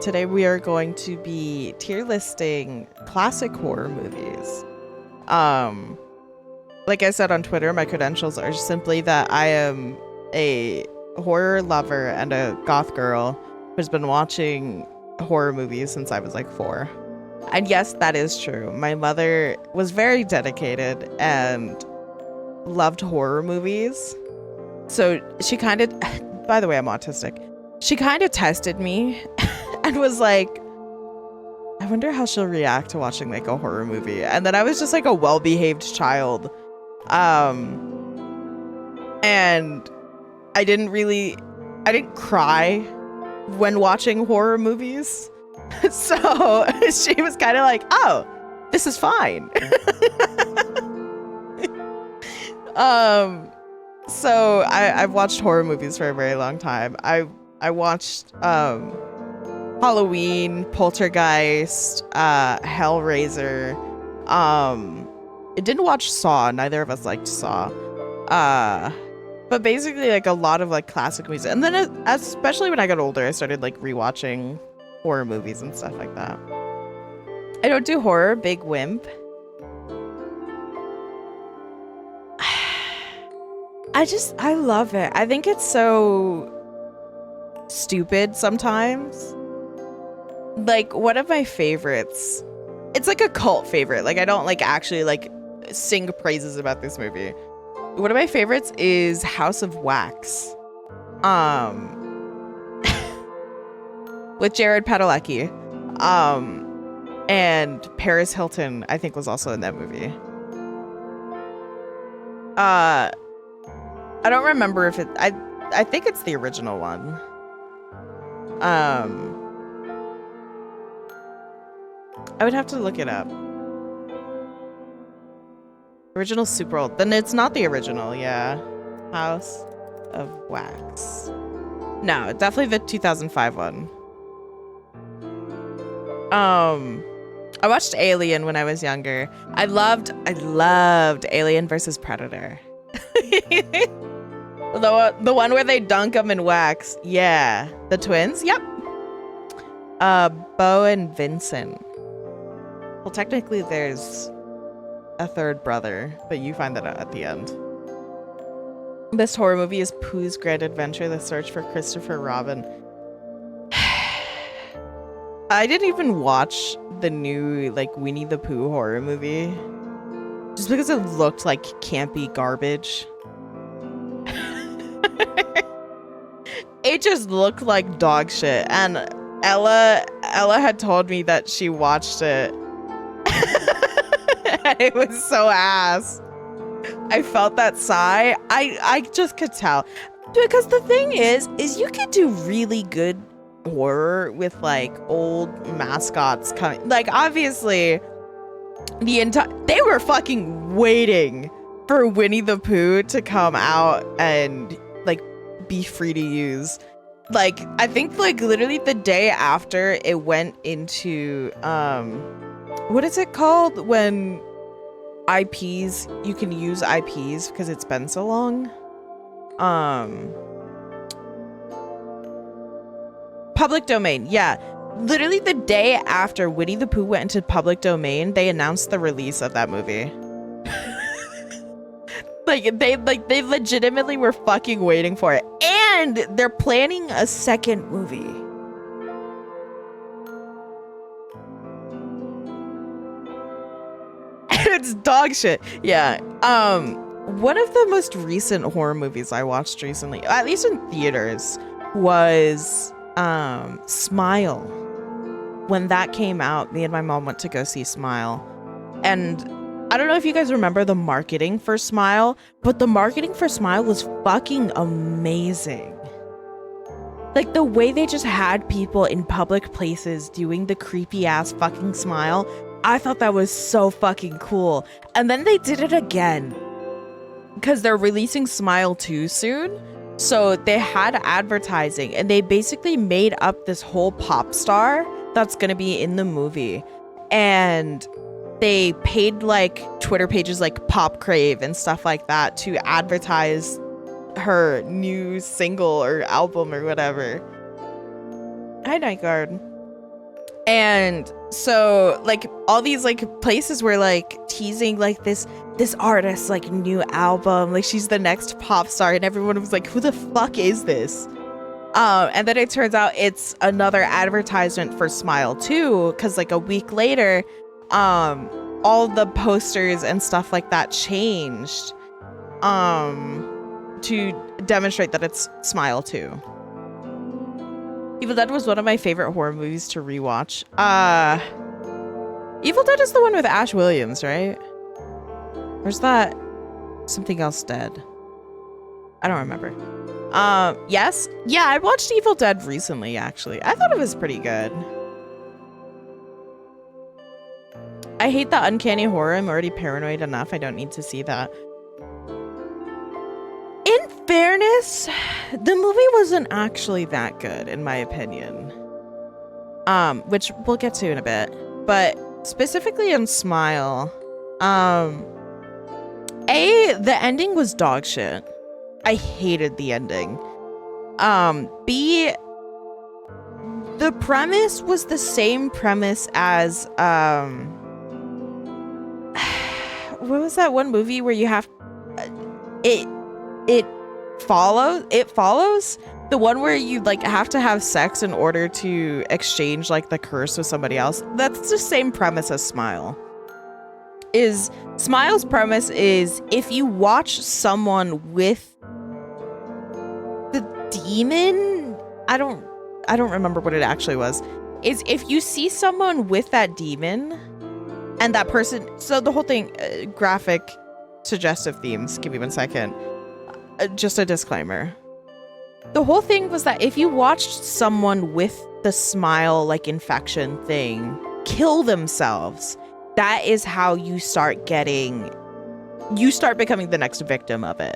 Today we are going to be tier listing classic horror movies. Um, like I said on Twitter, my credentials are simply that I am a horror lover and a goth girl who's been watching horror movies since I was like 4. And yes, that is true. My mother was very dedicated and loved horror movies. So she kind of, by the way, I'm autistic. She kind of tested me and was like, I wonder how she'll react to watching like a horror movie. And then I was just like a well-behaved child. And I didn't cry when watching horror movies. So she was kind of like, oh, this is fine. So I've watched horror movies for a very long time. I watched Halloween, Poltergeist, Hellraiser. I didn't watch Saw. Neither of us liked Saw. But basically like a lot of like classic movies. And then especially when I got older, I started like rewatching horror movies and stuff like that. I don't do horror, big wimp. I love it. I think it's so stupid sometimes. Like one of my favorites, it's like a cult favorite. Like I don't like actually like sing praises about this movie. One of my favorites is House of Wax. With Jared Padalecki. And Paris Hilton, I think, was also in that movie. I don't remember if I think it's the original one. I would have to look it up. Original super old. Then it's not the original, yeah. House of Wax. No, definitely the 2005 one. I watched Alien when I was younger. I loved Alien versus Predator. The one where they dunk them in wax. Yeah. The twins? Yep. Bo and Vincent. Well, technically there's a third brother, but you find that out at the end. This horror movie is Pooh's Grand Adventure, The Search for Christopher Robin. I didn't even watch the new like Winnie the Pooh horror movie just because it looked like campy garbage. It just looked like dog shit, and Ella had told me that she watched it and it was so ass. I felt that sigh. I just could tell, because the thing is you could do really good horror with like old mascots coming. Like obviously they were fucking waiting for Winnie the Pooh to come out and like be free to use. Like I think like literally the day after it went into what is it called when IPs, you can use IPs because it's been so long? Public domain, yeah. Literally the day after Winnie the Pooh went into public domain, they announced the release of that movie. They legitimately were fucking waiting for it. And they're planning a second movie. It's dog shit. Yeah. One of the most recent horror movies I watched recently, at least in theaters, was Smile. When that came out, me and my mom went to go see Smile. And I don't know if you guys remember the marketing for Smile, but the marketing for Smile was fucking amazing. Like the way they just had people in public places doing the creepy ass fucking smile, I thought that was so fucking cool. And then they did it again because they're releasing Smile 2 soon. So they had advertising and they basically made up this whole pop star that's gonna be in the movie. And they paid like Twitter pages like Pop Crave and stuff like that to advertise her new single or album or whatever. Hi, Night Guard. And so like all these like places were like teasing like this artist like new album, like she's the next pop star, and everyone was like, who the fuck is this? And then it turns out it's another advertisement for Smile 2, because like a week later, all the posters and stuff like that changed to demonstrate that it's Smile 2. Evil Dead was one of my favorite horror movies to rewatch. Evil Dead is the one with Ash Williams, right? Or is that something else dead? I don't remember. Yes. Yeah, I watched Evil Dead recently, actually. I thought it was pretty good. I hate the uncanny horror. I'm already paranoid enough. I don't need to see that. In fairness, the movie wasn't actually that good, in my opinion. Which we'll get to in a bit. But specifically in Smile, the ending was dog shit. I hated the ending. B, the premise was the same premise as what was that one movie where you have it follows the one where you like have to have sex in order to exchange like the curse with somebody else. That's the same premise as Smile. Smile's premise is if you watch someone with the demon, I don't remember what it actually was, is if you see someone with that demon and that person, so the whole thing, graphic suggestive themes, give me 1 second, just a disclaimer. The whole thing was that if you watched someone with the Smile like infection thing kill themselves, that is how you start becoming the next victim of it.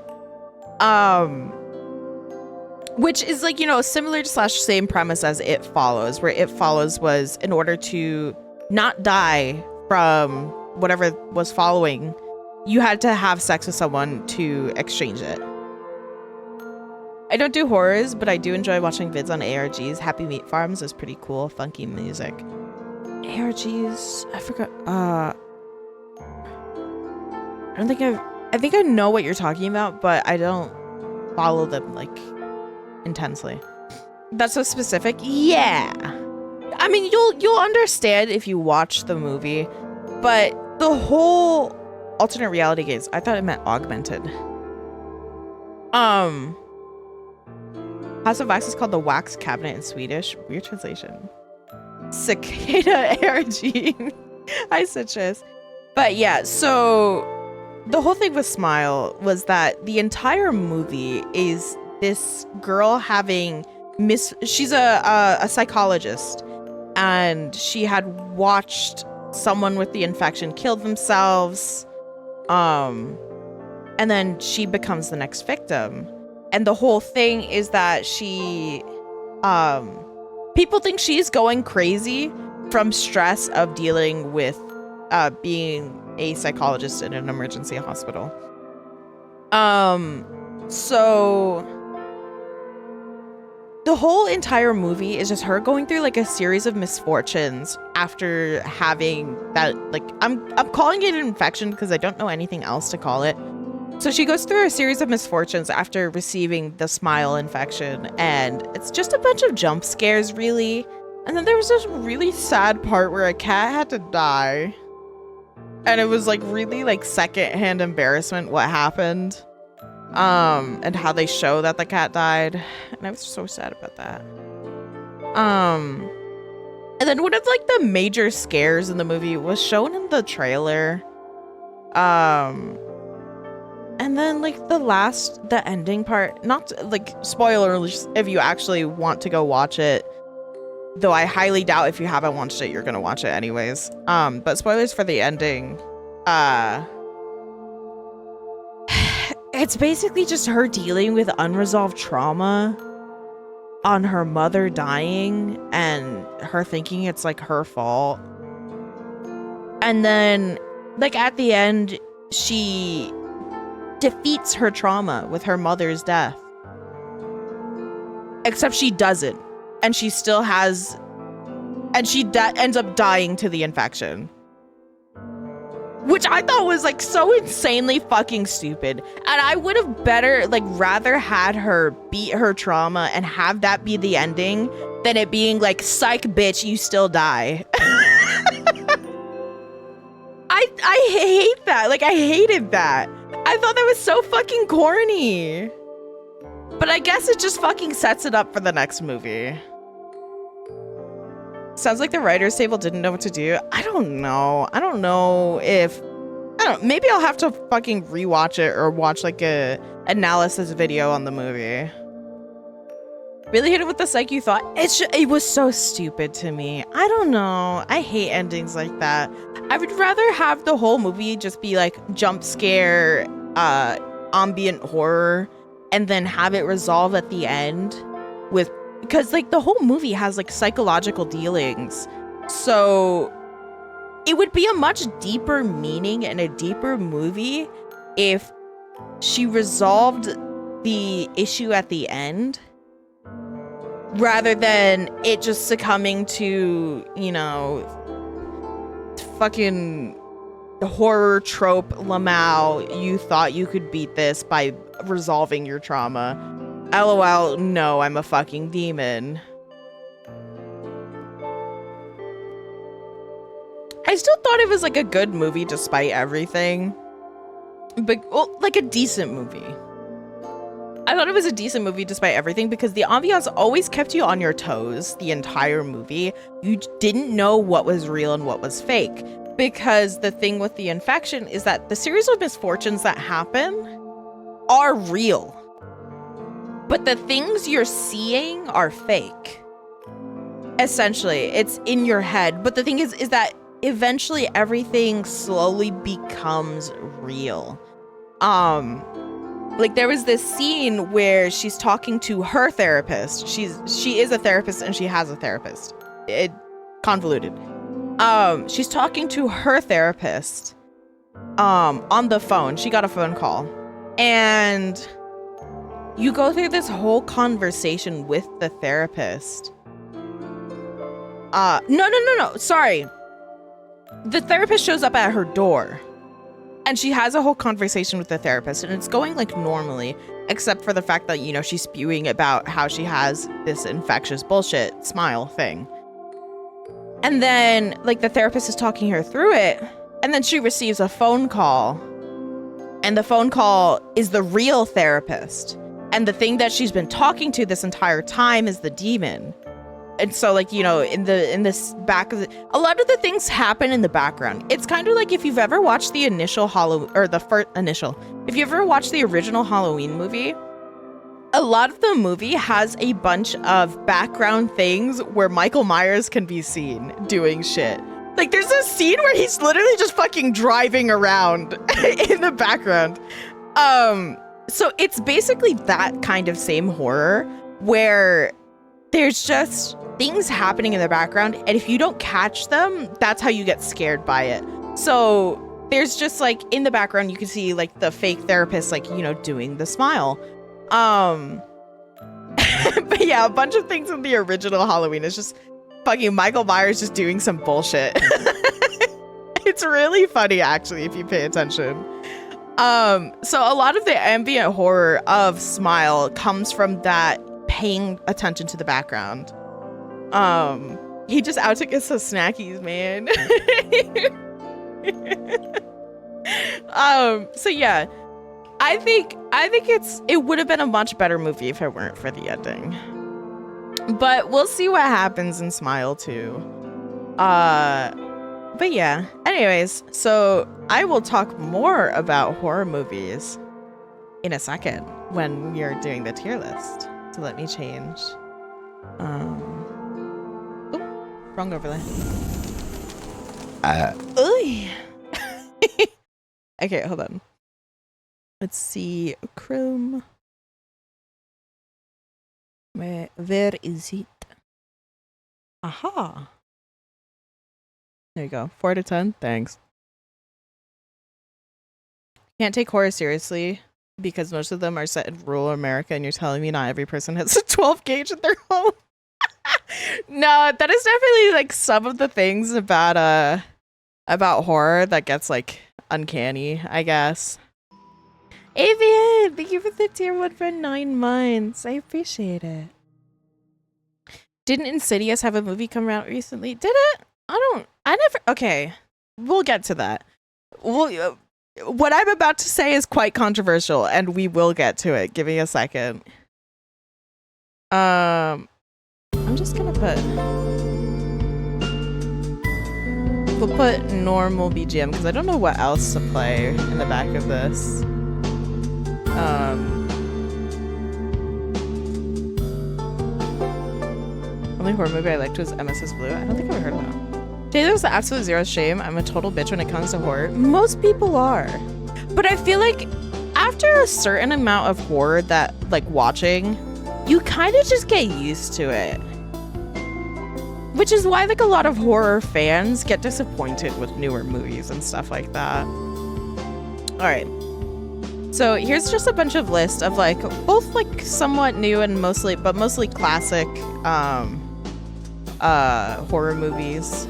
Which is like, you know, similar to / same premise as It Follows, where It Follows was in order to not die from whatever was following, you had to have sex with someone to exchange it. I don't do horrors, but I do enjoy watching vids on ARGs. Happy Meat Farms is pretty cool, funky music. ARGs, I forgot. I think I know what you're talking about, but I don't follow them like intensely. That's so specific. Yeah. I mean, you'll understand if you watch the movie, but the whole alternate reality gaze, I thought it meant augmented. House of Wax is called the Wax Cabinet in Swedish. Weird translation. Cicada ARG. Hi, Citrus. But yeah, so the whole thing with Smile was that the entire movie is this girl having she's a psychologist, and she had watched someone with the infection kill themselves, and then she becomes the next victim. And the whole thing is that she people think she's going crazy from stress of dealing with being a psychologist in an emergency hospital. So the whole entire movie is just her going through like a series of misfortunes after having that, like, I'm calling it an infection because I don't know anything else to call it. So she goes through a series of misfortunes after receiving the Smile infection, and it's just a bunch of jump scares, really. And then there was this really sad part where a cat had to die. And it was like really like secondhand embarrassment what happened. And how they show that the cat died. And I was so sad about that. And then one of like the major scares in the movie was shown in the trailer. And then like the ending part, not like spoilers if you actually want to go watch it, though I highly doubt if you haven't watched it, you're gonna watch it anyways. But spoilers for the ending. It's basically just her dealing with unresolved trauma on her mother dying and her thinking it's like her fault. And then like at the end, she defeats her trauma with her mother's death. Except she doesn't. And she still has and she ends up dying to the infection. Which I thought was like so insanely fucking stupid. And I would have rather had her beat her trauma and have that be the ending than it being like, psych bitch, you still die. I hate that. Like, I hated that. I thought that was so fucking corny. But I guess it just fucking sets it up for the next movie. Sounds like the writer's table didn't know what to do. I don't know. Maybe I'll have to fucking rewatch it or watch like a analysis video on the movie. Really hit it with the psych you thought. It was so stupid to me. I don't know. I hate endings like that. I would rather have the whole movie just be like jump scare, ambient horror, and then have it resolve at the end because like the whole movie has like psychological dealings. So it would be a much deeper meaning and a deeper movie if she resolved the issue at the end rather than it just succumbing to, fucking horror trope Lamau, you thought you could beat this by resolving your trauma. LOL, no, I'm a fucking demon. I still thought it was like a good movie despite everything. But, well, like a decent movie. I thought it was a decent movie despite everything because the ambiance always kept you on your toes the entire movie. You didn't know what was real and what was fake. Because the thing with the infection is that the series of misfortunes that happen are real. But the things you're seeing are fake. Essentially, it's in your head. But the thing is that eventually everything slowly becomes real. Like there was this scene where she's talking to her therapist. She is a therapist and she has a therapist. It convoluted. She's talking to her therapist on the phone. She got a phone call. And you go through this whole conversation with the therapist. No. Sorry. The therapist shows up at her door. And she has a whole conversation with the therapist. And it's going like normally. Except for the fact that, she's spewing about how she has this infectious bullshit smile thing. And then, like, the therapist is talking her through it. And then she receives a phone call. And the phone call is the real therapist. And the thing that she's been talking to this entire time is the demon. And so, like, in this back of a lot of the things happen in the background. It's kind of like if you've ever watched the initial if you ever watched the original Halloween movie, a lot of the movie has a bunch of background things where Michael Myers can be seen doing shit. Like, there's a scene where he's literally just fucking driving around in the background. So it's basically that kind of same horror where there's just things happening in the background, and if you don't catch them, that's how you get scared by it. So there's just like in the background you can see like the fake therapist like doing the smile. But yeah, a bunch of things in the original Halloween is just fucking Michael Myers just doing some bullshit. It's really funny actually if you pay attention. So a lot of the ambient horror of Smile comes from that paying attention to the background. He just out to get some snackies, man. So yeah, I think it would have been a much better movie if it weren't for the ending. But we'll see what happens in Smile 2. But yeah, anyways, so I will talk more about horror movies in a second when you're doing the tier list. So let me change. Wrong overlay. Okay, hold on. Let's see. Chrome. Where is it? Aha. There you go. 4 out of 10. Thanks. Can't take horror seriously because most of them are set in rural America, and you're telling me not every person has a 12 gauge in their home. No, that is definitely like some of the things about horror that gets like uncanny, I guess. Avian, thank you for the tier 1 for 9 months. I appreciate it. Didn't Insidious have a movie come out recently? Did it? Okay, we'll get to that. What I'm about to say is quite controversial, and we will get to it. Give me a second. I'm just gonna we'll put normal BGM because I don't know what else to play in the back of this. Only horror movie I liked was MSS Blue. I don't think I've heard of that. Taylor's the absolute zero shame. I'm a total bitch when it comes to horror. Most people are. But I feel like after a certain amount of horror that, like, watching, you kind of just get used to it. Which is why, like, a lot of horror fans get disappointed with newer movies and stuff like that. Alright. So here's just a bunch of lists of, like, both, like, somewhat new and mostly classic, horror movies.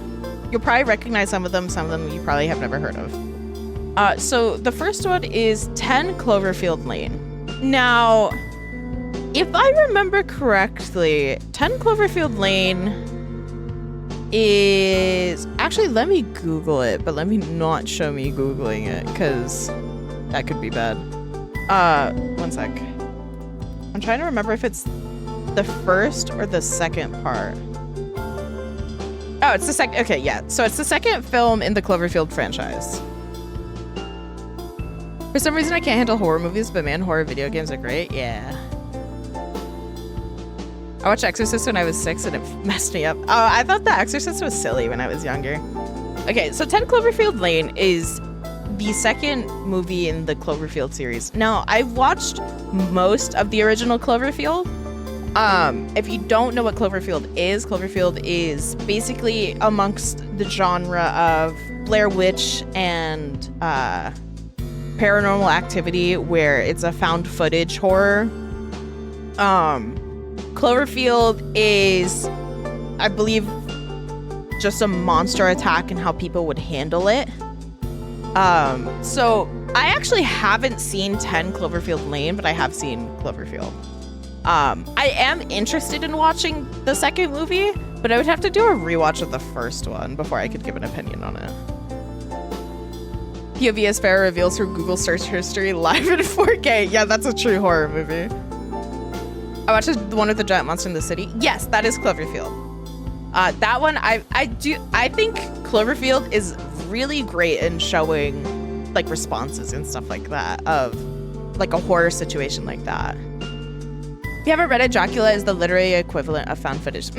You'll probably recognize some of them you probably have never heard of. So the first one is 10 Cloverfield Lane. Now, if I remember correctly, 10 Cloverfield Lane is... Actually, let me Google it, but let me not show me Googling it, because that could be bad. One sec. I'm trying to remember if it's the first or the second part. Oh, it's the second. Okay, yeah. So it's the second film in the Cloverfield franchise. For some reason, I can't handle horror movies, but man, horror video games are great. Yeah. I watched Exorcist when I was 6 and it messed me up. Oh, I thought The Exorcist was silly when I was younger. Okay, so 10 Cloverfield Lane is the second movie in the Cloverfield series. Now, I've watched most of the original Cloverfield. If you don't know what Cloverfield is basically amongst the genre of Blair Witch and Paranormal Activity, where it's a found footage horror. Cloverfield is, I believe, just a monster attack and how people would handle it. So I actually haven't seen 10 Cloverfield Lane, but I have seen Cloverfield. I am interested in watching the second movie, but I would have to do a rewatch of the first one before I could give an opinion on it. POV Espera reveals her Google search history live in 4K. Yeah, that's a true horror movie. I watched the one with the giant monster in the city. Yes, that is Cloverfield. That one, I think Cloverfield is really great in showing like responses and stuff like that of like a horror situation like that. If you haven't read it, Dracula is the literary equivalent of found footage.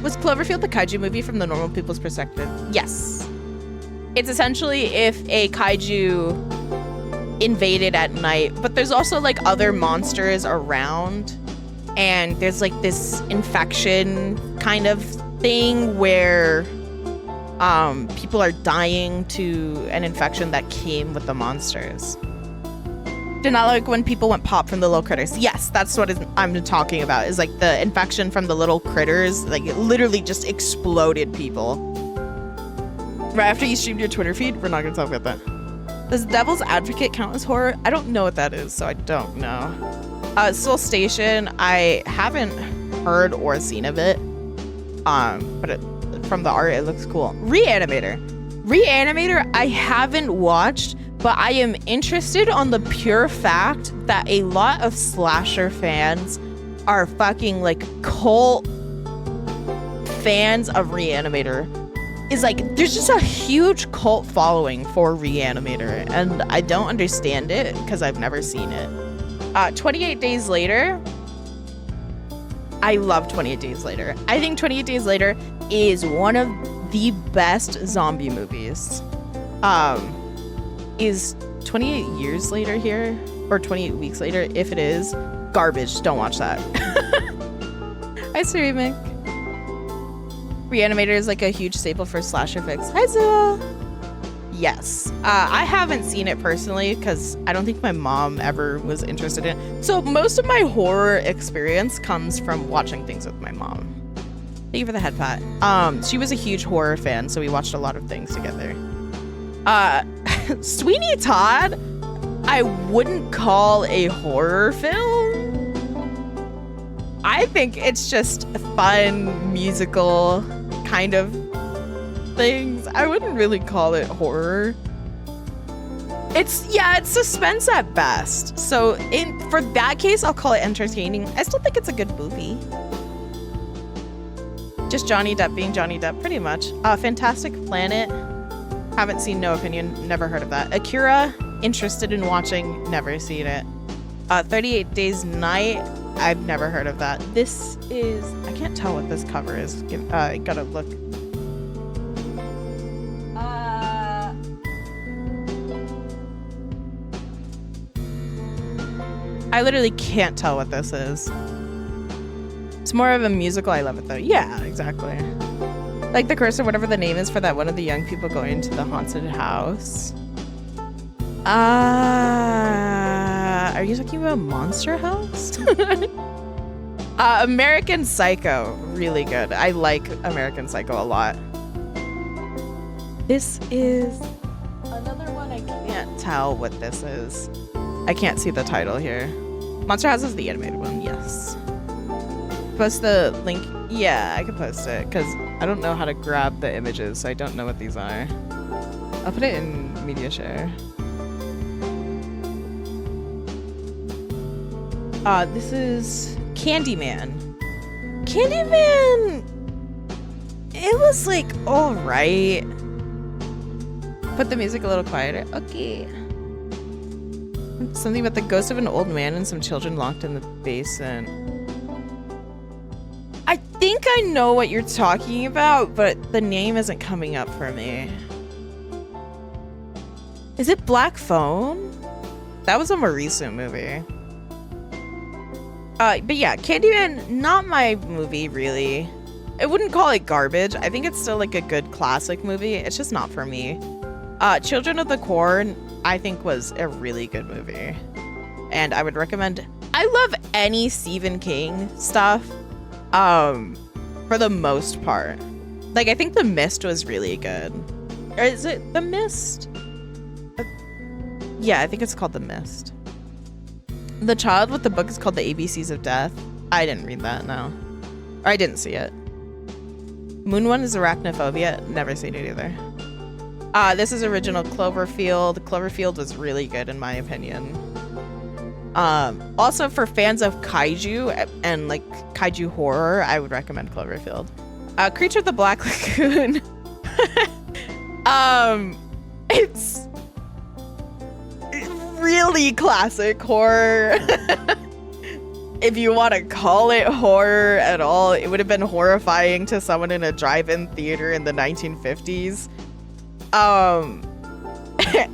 Was Cloverfield the kaiju movie from the normal people's perspective? Yes. It's essentially if a kaiju invaded at night, but there's also like other monsters around, and there's like this infection kind of thing where people are dying to an infection that came with the monsters. Did not like when people went pop from the little critters. Yes, that's what I'm talking about, is like the infection from the little critters, like it literally just exploded people. Right after you streamed your Twitter feed, we're not gonna talk about that. Does Devil's Advocate count as horror? I don't know what that is, so I don't know. Soul Station, I haven't heard or seen of it. But from the art, it looks cool. Reanimator, I haven't watched, but I am interested on the pure fact that a lot of slasher fans are fucking like cult fans of Reanimator. Is like, there's just a huge cult following for Reanimator, and I don't understand it because I've never seen it. 28 Days Later. I love 28 Days Later. I think 28 Days Later is one of the best zombie movies. Is 28 years later here? Or 28 weeks later? If it is, garbage. Don't watch that. Hi, Ceramic. Reanimator is like a huge staple for slasher fix. Hi, Zool. yes. I haven't seen it personally because I don't think my mom ever was interested in it. So most of my horror experience comes from watching things with my mom. Thank you for the head pat. She was a huge horror fan, so we watched a lot of things together. Sweeney Todd, I wouldn't call a horror film. I think it's just fun, musical kind of things. I wouldn't really call it horror. It's suspense at best. So for that case, I'll call it entertaining. I still think it's a good movie. Just Johnny Depp being Johnny Depp, pretty much. Fantastic Planet. Haven't seen, no opinion. Never heard of that. Akira. Interested in watching. Never seen it. 38 Days Night. I've never heard of that. This is... I can't tell what this cover is. I gotta look. I literally can't tell what this is. It's more of a musical. I love it though. Yeah, exactly. Like the curse or whatever the name is for that one of the young people going to the haunted house. Are you talking about Monster House? American Psycho, really good. I like American Psycho a lot. This is another one. I can't tell what this is. I can't see the title here. Monster House is the animated one, yes. Post the link. Yeah, I can post it because I don't know how to grab the images, so I don't know what these are. I'll put it in media share. This is Candyman. Candyman, it was like all right. Put the music a little quieter. Okay. Something about the ghost of an old man and some children locked in the basement. I think I know what you're talking about, but the name isn't coming up for me. Is it Black Phone? That was a Marisu movie. But yeah, Candyman, not my movie, really. I wouldn't call it garbage. I think it's still like a good classic movie. It's just not for me. Children of the Corn, I think was a really good movie. And I would recommend... I love any Stephen King stuff, for the most part. Like, I think The Mist was really good. Or is it The Mist? Yeah, I think it's called The Mist. The Child with the book is called The ABCs of Death. I didn't read that, no. Or I didn't see it. Moon One is Arachnophobia. Never seen it either. This is original Cloverfield. Cloverfield was really good in my opinion. Also for fans of kaiju and like kaiju horror, I would recommend Cloverfield. Creature of the Black Lagoon. It's really classic horror. If you want to call it horror at all, it would have been horrifying to someone in a drive-in theater in the 1950s.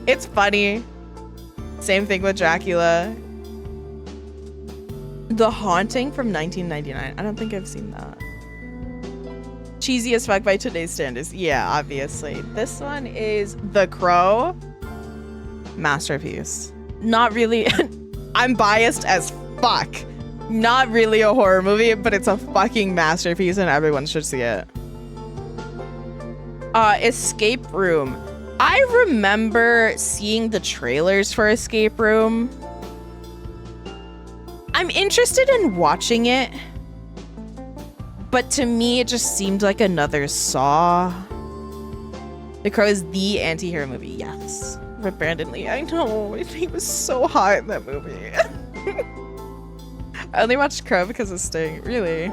It's funny. Same thing with Dracula. The Haunting from 1999. I don't think I've seen that. Cheesy as fuck by today's standards. Yeah, obviously. This one is The Crow. Masterpiece. Not really. I'm biased as fuck. Not really a horror movie, but it's a fucking masterpiece and everyone should see it. Escape Room. I remember seeing the trailers for Escape Room. I'm interested in watching it, but to me it just seemed like another Saw. The Crow is the anti-hero movie, yes. But Brandon Lee, I know, he was so hot in that movie. I only watched Crow because of Sting, really.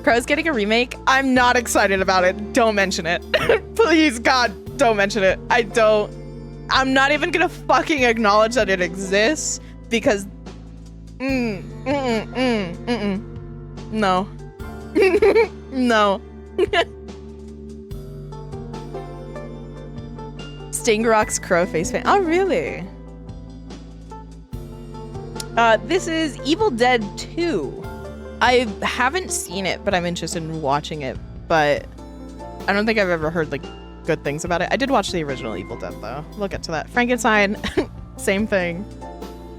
Crow's getting a remake. I'm not excited about it. Don't mention it. Please, God, don't mention it. I'm not even gonna fucking acknowledge that it exists because no. No. Sting rocks Crow face paint. Oh, really? This is Evil Dead 2. I haven't seen it, but I'm interested in watching it. But I don't think I've ever heard like good things about it. I did watch the original Evil Dead though. We'll get to that. Frankenstein, same thing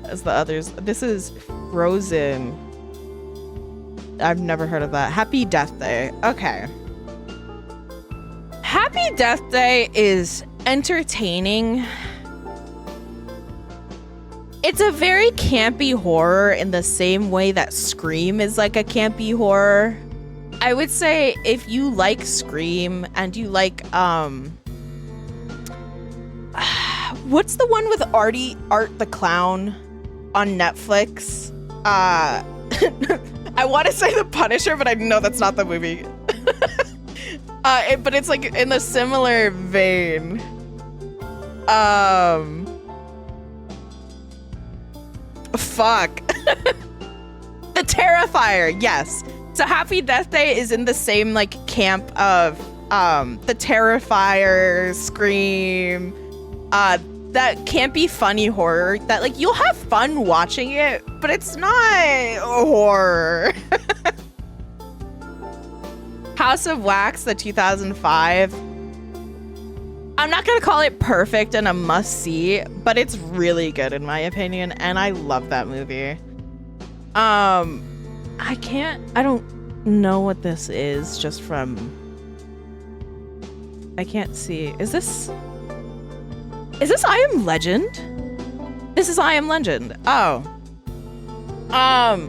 as the others. This is Frozen. I've never heard of that. Happy Death Day. Okay. Happy Death Day is entertaining. It's a very campy horror in the same way that Scream is like a campy horror. I would say if you like Scream and you like what's the one with Art the Clown on Netflix? I want to say The Punisher, but I know that's not the movie. But it's like in a similar vein. Fuck. The Terrifier, yes. So Happy Death Day is in the same like camp of The Terrifier, Scream, that campy funny horror that like you'll have fun watching it, but it's not horror. House of Wax, the 2005. I'm not gonna call it perfect and a must-see, but it's really good in my opinion, and I love that movie. I don't know what this is just from... I can't see. Is this I Am Legend? This is I Am Legend. Oh. I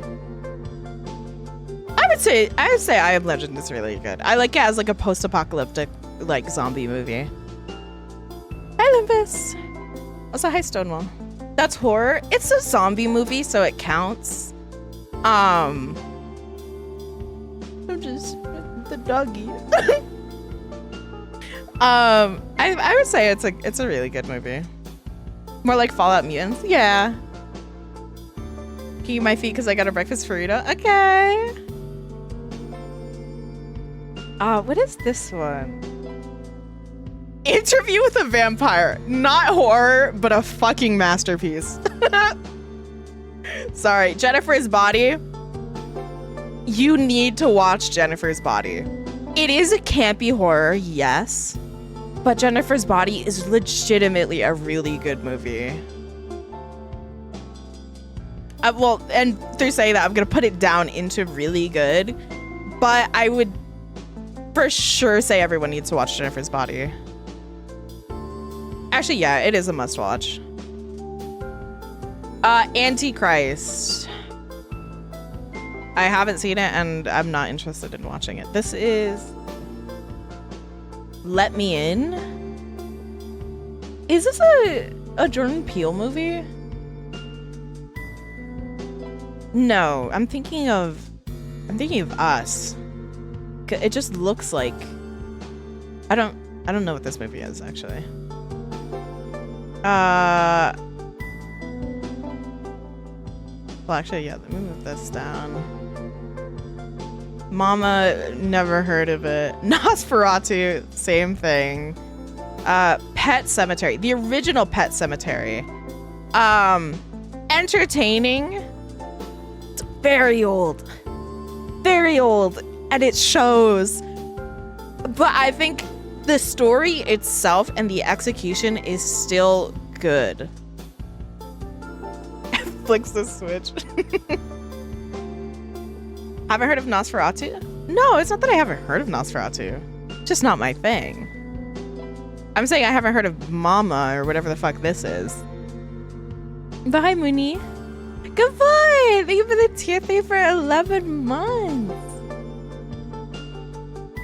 would say I Am Legend is really good. I like it as like a post-apocalyptic like zombie movie. Hi Olympus. Also hi Stonewall. That's horror. It's a zombie movie, so it counts. I'm just the doggy. I would say it's a really good movie. More like Fallout Mutants. Yeah. Keep my feet because I got a breakfast burrito. Okay. What is this one? Interview with a Vampire. Not horror, but a fucking masterpiece. Sorry, Jennifer's Body. You need to watch Jennifer's Body. It is a campy horror, yes, but Jennifer's Body is legitimately a really good movie. Well, and through saying that, I'm gonna put it down into really good, but I would for sure say everyone needs to watch Jennifer's Body. Actually, yeah, it is a must watch. Antichrist. I haven't seen it and I'm not interested in watching it. This is Let Me In. Is this a Jordan Peele movie? No, I'm thinking of Us. It just looks like I don't know what this movie is actually. Well, actually, yeah, let me move this down. Mama, never heard of it. Nosferatu, same thing. Pet Cemetery, the original Pet Cemetery. Entertaining. It's very old, and it shows. But I think the story itself and the execution is still good. Flicks the switch. Haven't heard of Nosferatu? No, it's not that I haven't heard of Nosferatu. Just not my thing. I'm saying I haven't heard of Mama or whatever the fuck this is. Bye, Mooney. Good boy! Thank you for the tier 3 for 11 months.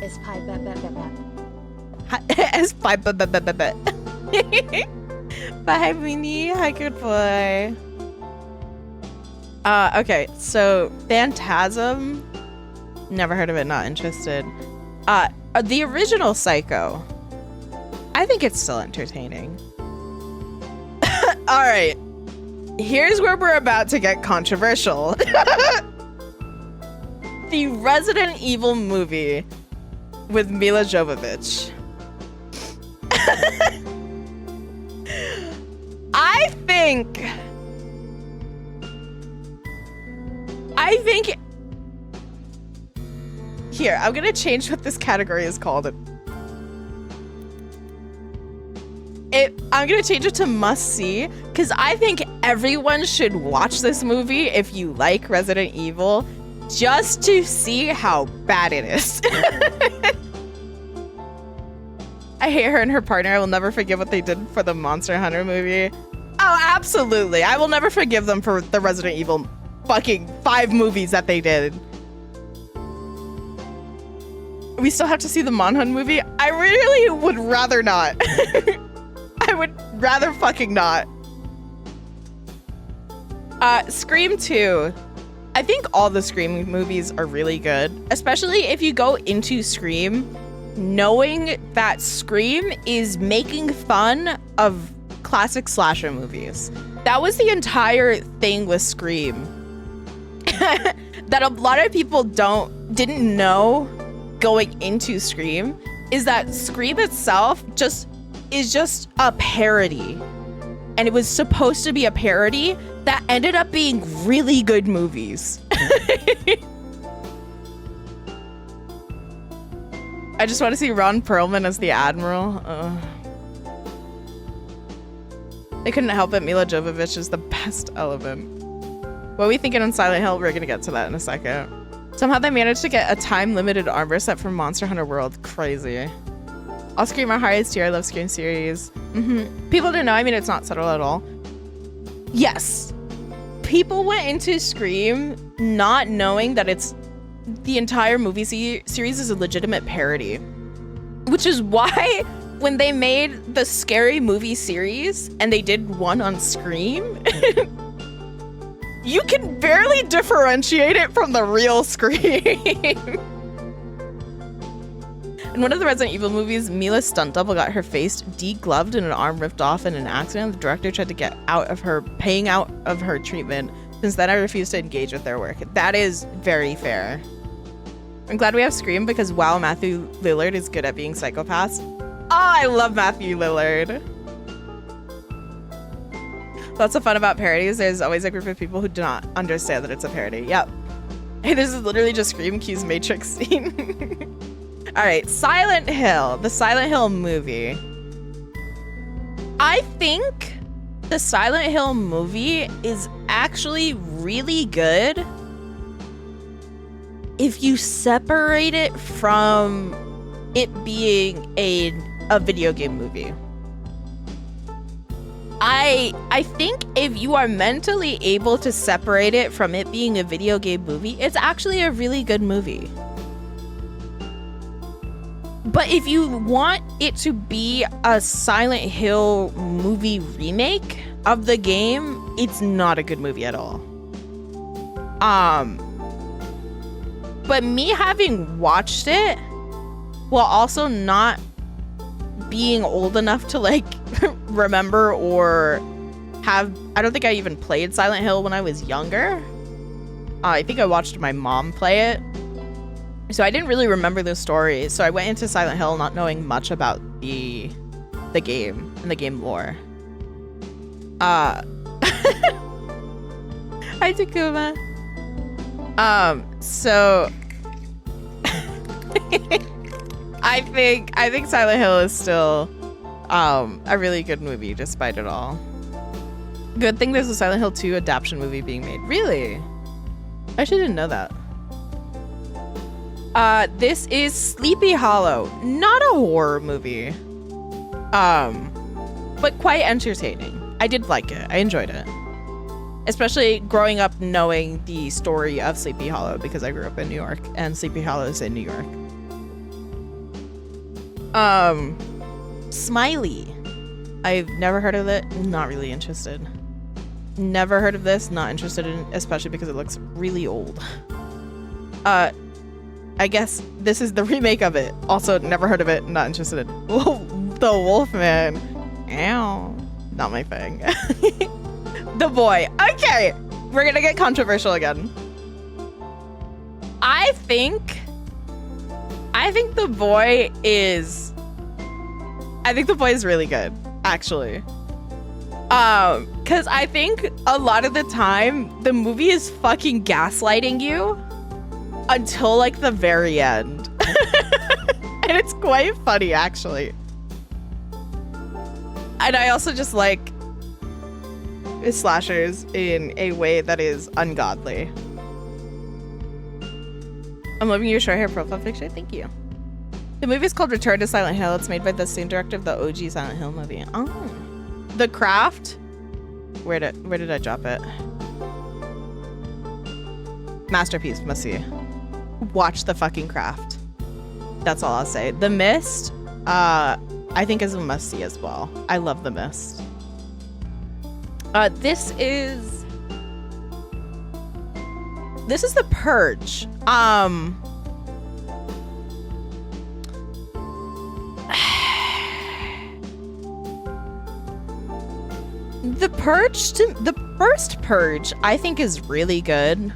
It's pie bet bet bet bet. It's pie bet bet bet bet. Bye, Mooney. Hi, good boy. Okay, so Phantasm, never heard of it, not interested. The original Psycho, I think it's still entertaining. All right, here's where we're about to get controversial. The Resident Evil movie with Mila Jovovich. I think here, I'm gonna change what this category is called. I'm gonna change it to must see because I think everyone should watch this movie if you like Resident Evil, just to see how bad it is. I hate her and her partner. I will never forgive what they did for the Monster Hunter movie. Oh, absolutely. I will never forgive them for the Resident Evil fucking 5 movies that they did. We still have to see the Monhun movie? I really would rather not. I would rather fucking not. Scream 2. I think all the Scream movies are really good, especially if you go into Scream knowing that Scream is making fun of classic slasher movies. That was the entire thing with Scream. That a lot of people didn't know going into Scream is that Scream itself is just a parody. And it was supposed to be a parody that ended up being really good movies. I just want to see Ron Perlman as the Admiral. They couldn't help it. Mila Jovovich is the best element. What are we thinking on Silent Hill? We're going to get to that in a second. Somehow they managed to get a time-limited armor set from Monster Hunter World. Crazy. I'll Scream my highest tier. I love Scream series. People didn't know. I mean, it's not subtle at all. Yes. People went into Scream not knowing that the entire movie series is a legitimate parody. Which is why when they made the Scary Movie series and they did one on Scream, you can barely differentiate it from the real Scream. In one of the Resident Evil movies, Mila's stunt double got her face degloved and an arm ripped off in an accident. The director tried to get paying out of her treatment. Since then, I refused to engage with their work. That is very fair. I'm glad we have Scream because wow, Matthew Lillard is good at being psychopaths. Oh, I love Matthew Lillard. Lots of fun about parodies. There's always a group of people who do not understand that it's a parody. Yep. Hey, this is literally just Scream Q's Matrix scene. All right, Silent Hill, the Silent Hill movie. I think the Silent Hill movie is actually really good if you separate it from it being a video game movie. I think if you are mentally able to separate it from it being a video game movie, it's actually a really good movie. But if you want it to be a Silent Hill movie remake of the game, it's not a good movie at all. But me having watched it while also not being old enough to like remember or I don't think I even played Silent Hill when I was younger. I think I watched my mom play it. So I didn't really remember the story. So I went into Silent Hill not knowing much about the game and the game lore. Hi, Takuma. So I think Silent Hill is still a really good movie despite it all. Good thing there's a Silent Hill 2 adaptation movie being made. Really? I actually didn't know that. This is Sleepy Hollow. Not a horror movie. But quite entertaining. I did like it. I enjoyed it. Especially growing up knowing the story of Sleepy Hollow because I grew up in New York and Sleepy Hollow is in New York. Smiley. I've never heard of it. Not really interested. Never heard of this. Not interested in, especially because it looks really old. I guess this is the remake of it. Also, never heard of it. Not interested in. The Wolfman. Ow. Not my thing. The Boy. Okay. We're gonna get controversial again. I think The Boy is really good, actually. Because I think a lot of the time the movie is fucking gaslighting you until like the very end. And it's quite funny, actually. And I also just like slashers in a way that is ungodly. I'm loving your short hair profile picture. Thank you. The movie is called Return to Silent Hill. It's made by the same director of the OG Silent Hill movie. Oh. The Craft. Where did I drop it? Masterpiece, must see. Watch The fucking Craft. That's all I'll say. The Mist, I think is a must see as well. I love The Mist. This is The Purge. The Purge, the first Purge, I think is really good.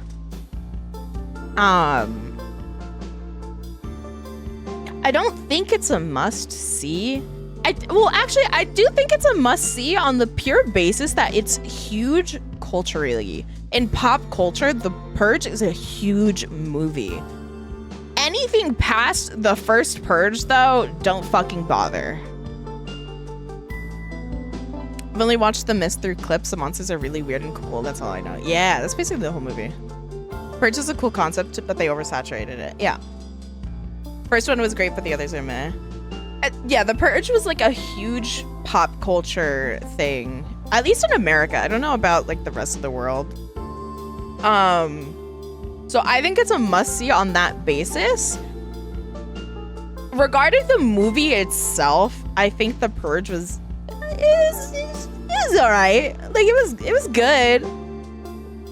I don't think it's a must see. Well, actually, I do think it's a must see on the pure basis that it's huge culturally. In pop culture, The Purge is a huge movie. Anything past the first Purge, though, don't fucking bother. I've only watched The Mist through clips. The monsters are really weird and cool. That's all I know. Yeah, that's basically the whole movie. Purge is a cool concept, but they oversaturated it. Yeah. First one was great, but the others are meh. Yeah, The Purge was like a huge pop culture thing. At least in America. I don't know about like the rest of the world. So I think it's a must-see on that basis. Regarding the movie itself, I think The Purge was alright. Like it was good.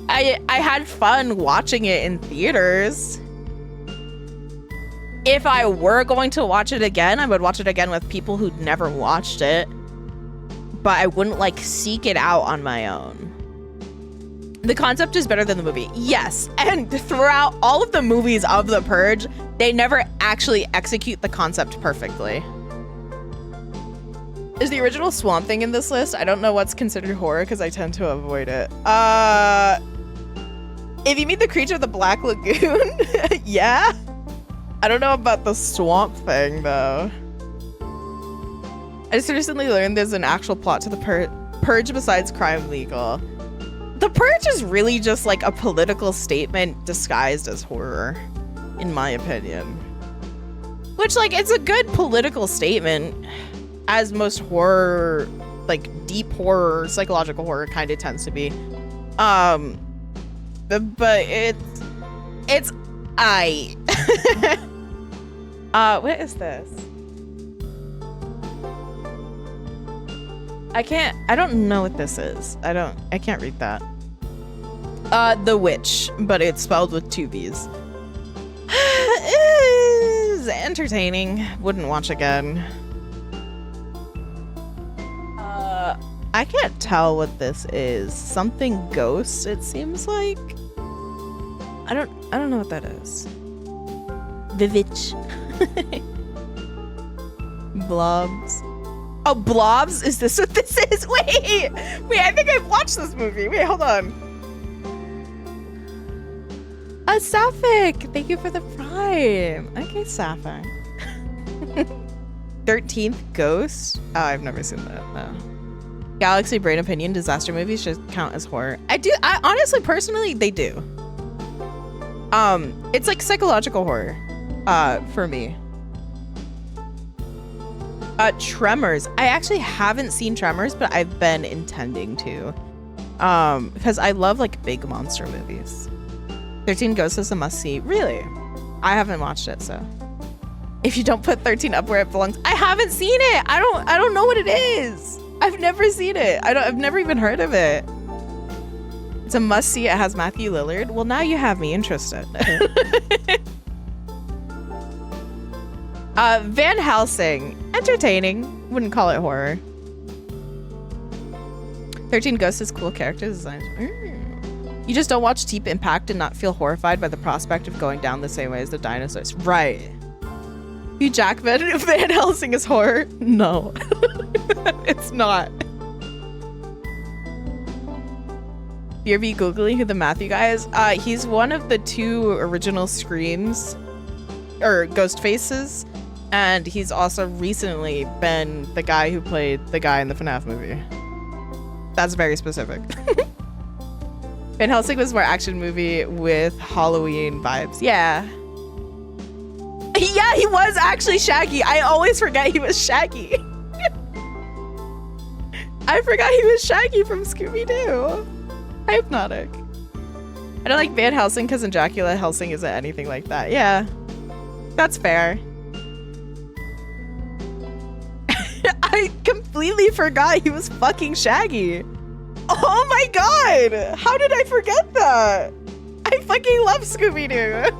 I had fun watching it in theaters. If I were going to watch it again, I would watch it again with people who'd never watched it. But I wouldn't like seek it out on my own. The concept is better than the movie. Yes, and throughout all of the movies of The Purge, they never actually execute the concept perfectly. Is the original Swamp Thing in this list? I don't know what's considered horror because I tend to avoid it. If you meet the creature of the Black Lagoon, yeah. I don't know about the Swamp Thing though. I just recently learned there's an actual plot to the Purge besides crime legal. The Purge is really just like a political statement disguised as horror, in my opinion. Which, like, it's a good political statement, as most horror, like deep horror, psychological horror kind of tends to be. But it's what is this? I don't know what this is. I can't read that. The Witch, but it's spelled with 2 V's. Is entertaining. Wouldn't watch again. I can't tell what this is. Something ghost, it seems like. I don't know what that is. The Witch. Blobs. Oh, Blobs? Is this what this is? Wait, I think I've watched this movie. Wait, hold on. Sapphic, thank you for the prime. Okay, Sapphic. 13th Ghost? Oh, I've never seen that, no. Galaxy Brain Opinion, disaster movies should count as horror. I honestly, personally, they do. It's like psychological horror, for me. Tremors. I actually haven't seen Tremors, but I've been intending to. Because I love like big monster movies. 13 Ghosts is a must-see. Really? I haven't watched it, so. If you don't put 13 up where it belongs, I haven't seen it. I don't know what it is. I've never seen it. I've never even heard of it. It's a must-see. It has Matthew Lillard. Well, now you have me interested. Van Helsing. Entertaining. Wouldn't call it horror. 13 Ghosts is cool character design. You just don't watch Deep Impact and not feel horrified by the prospect of going down the same way as the dinosaurs. Right. Hugh Jackman, Van Helsing is horror? No. It's not. You ever be Googling who the Matthew guy is? He's one of the 2 original Screams, or Ghost Faces. And he's also recently been the guy who played the guy in the FNAF movie. That's very specific. Van Helsing was more action movie with Halloween vibes. Yeah. Yeah, he was actually Shaggy. I always forget he was Shaggy. I forgot he was Shaggy from Scooby-Doo. Hypnotic. I don't like Van Helsing because in Dracula, Helsing isn't anything like that. Yeah, that's fair. I completely forgot he was fucking Shaggy. Oh my god! How did I forget that? I fucking love Scooby-Doo.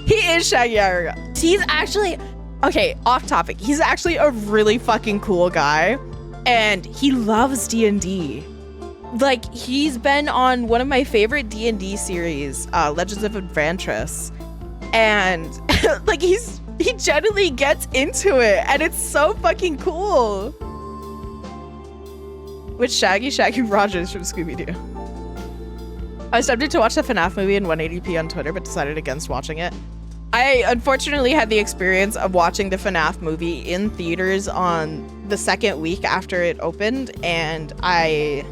He is Shaggy. He's actually, okay, off topic. He's actually a really fucking cool guy. And he loves D&D. Like, he's been on one of my favorite D&D series, Legends of Adventress. And, like, he genuinely gets into it. And it's so fucking cool. With Shaggy Rogers from Scooby-Doo. I was tempted to watch the FNAF movie in 180p on Twitter, but decided against watching it. I unfortunately had the experience of watching the FNAF movie in theaters on the second week after it opened, and I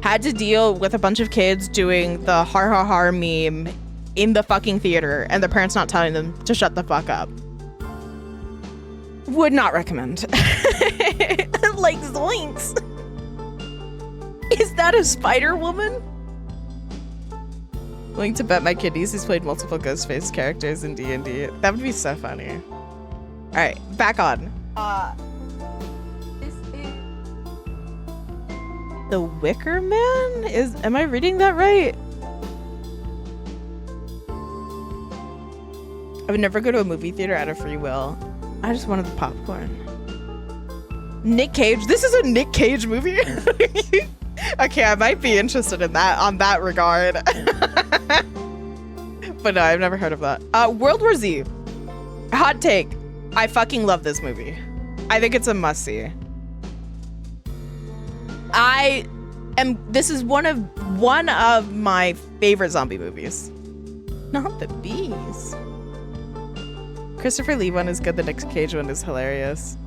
had to deal with a bunch of kids doing the har har har meme in the fucking theater, and the parents not telling them to shut the fuck up. Would not recommend. Like, zoinks. Is that a Spider Woman? Willing to bet my kidneys he's played multiple Ghostface characters in D&D. That would be so funny. All right, back on. This is The Wicker Man? Am I reading that right? I would never go to a movie theater out of free will. I just wanted the popcorn. Nick Cage. This is a Nick Cage movie? Okay, I might be interested in that on that regard. But no, I've never heard of that. World War Z. Hot take. I fucking love this movie. I think it's a must-see. This is one of my favorite zombie movies. Not the bees. Christopher Lee one is good, the Nick Cage one is hilarious.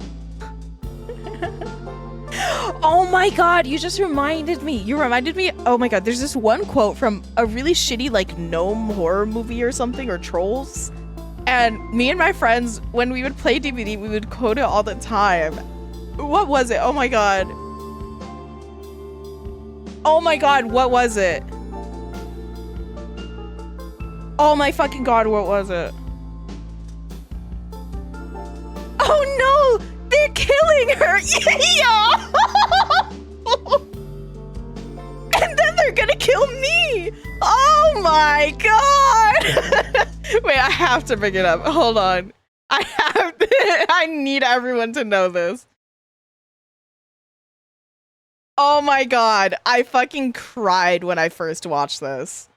Oh my god, you just reminded me. You reminded me. Oh my god, there's this one quote from a really shitty like gnome horror movie or something, or Trolls. And me and my friends, when we would play DVD, we would quote it all the time. What was it? Oh my god. Oh my god, what was it? Oh my fucking god, what was it? Oh no! They're killing her! Yeah! And then they're gonna kill me! Oh my god! Wait, I have to bring it up. Hold on. I need everyone to know this. Oh my god. I fucking cried when I first watched this.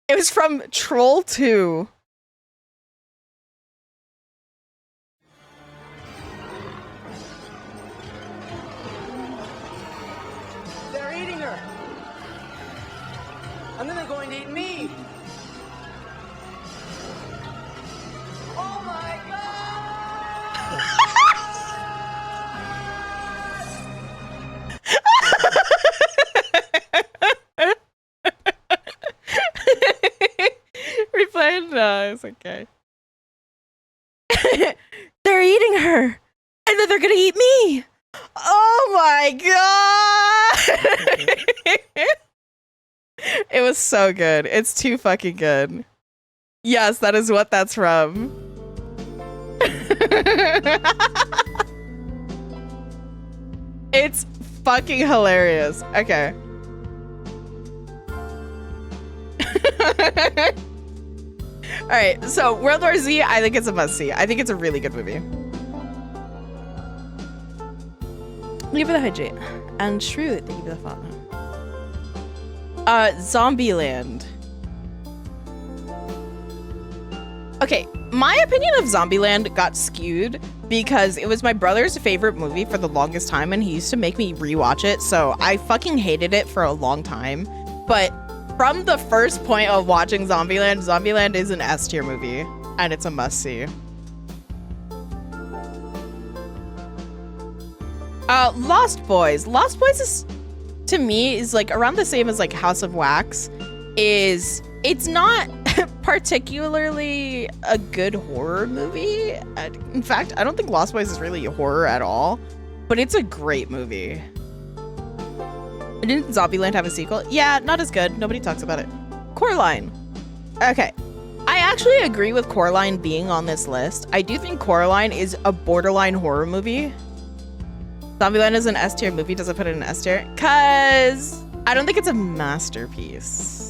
It was from Troll 2. They're eating her. And then they're going to eat me. Oh my god! Replay? No, it's okay. They're eating her, and then they're gonna eat me. Oh my god! It was so good. It's too fucking good. Yes, that is what that's from. It's fucking hilarious. Okay. All right, so World War Z, I think it's a must-see. I think it's a really good movie. Thank you for the hydrate. And true, thank you for the follow. Zombieland. Okay, my opinion of Zombieland got skewed because it was my brother's favorite movie for the longest time, and he used to make me rewatch it, so I fucking hated it for a long time. But from the first point of watching Zombieland, Zombieland is an S tier movie, and it's a must-see. Lost Boys. Lost Boys is, to me, is like around the same as like House of Wax. It's not particularly a good horror movie. In fact, I don't think Lost Boys is really a horror at all, but it's a great movie. Didn't Zombieland have a sequel? Yeah, not as good. Nobody talks about it. Coraline. Okay. I actually agree with Coraline being on this list. I do think Coraline is a borderline horror movie. Zombieland is an S tier movie. Does it put it in S tier? Because I don't think it's a masterpiece.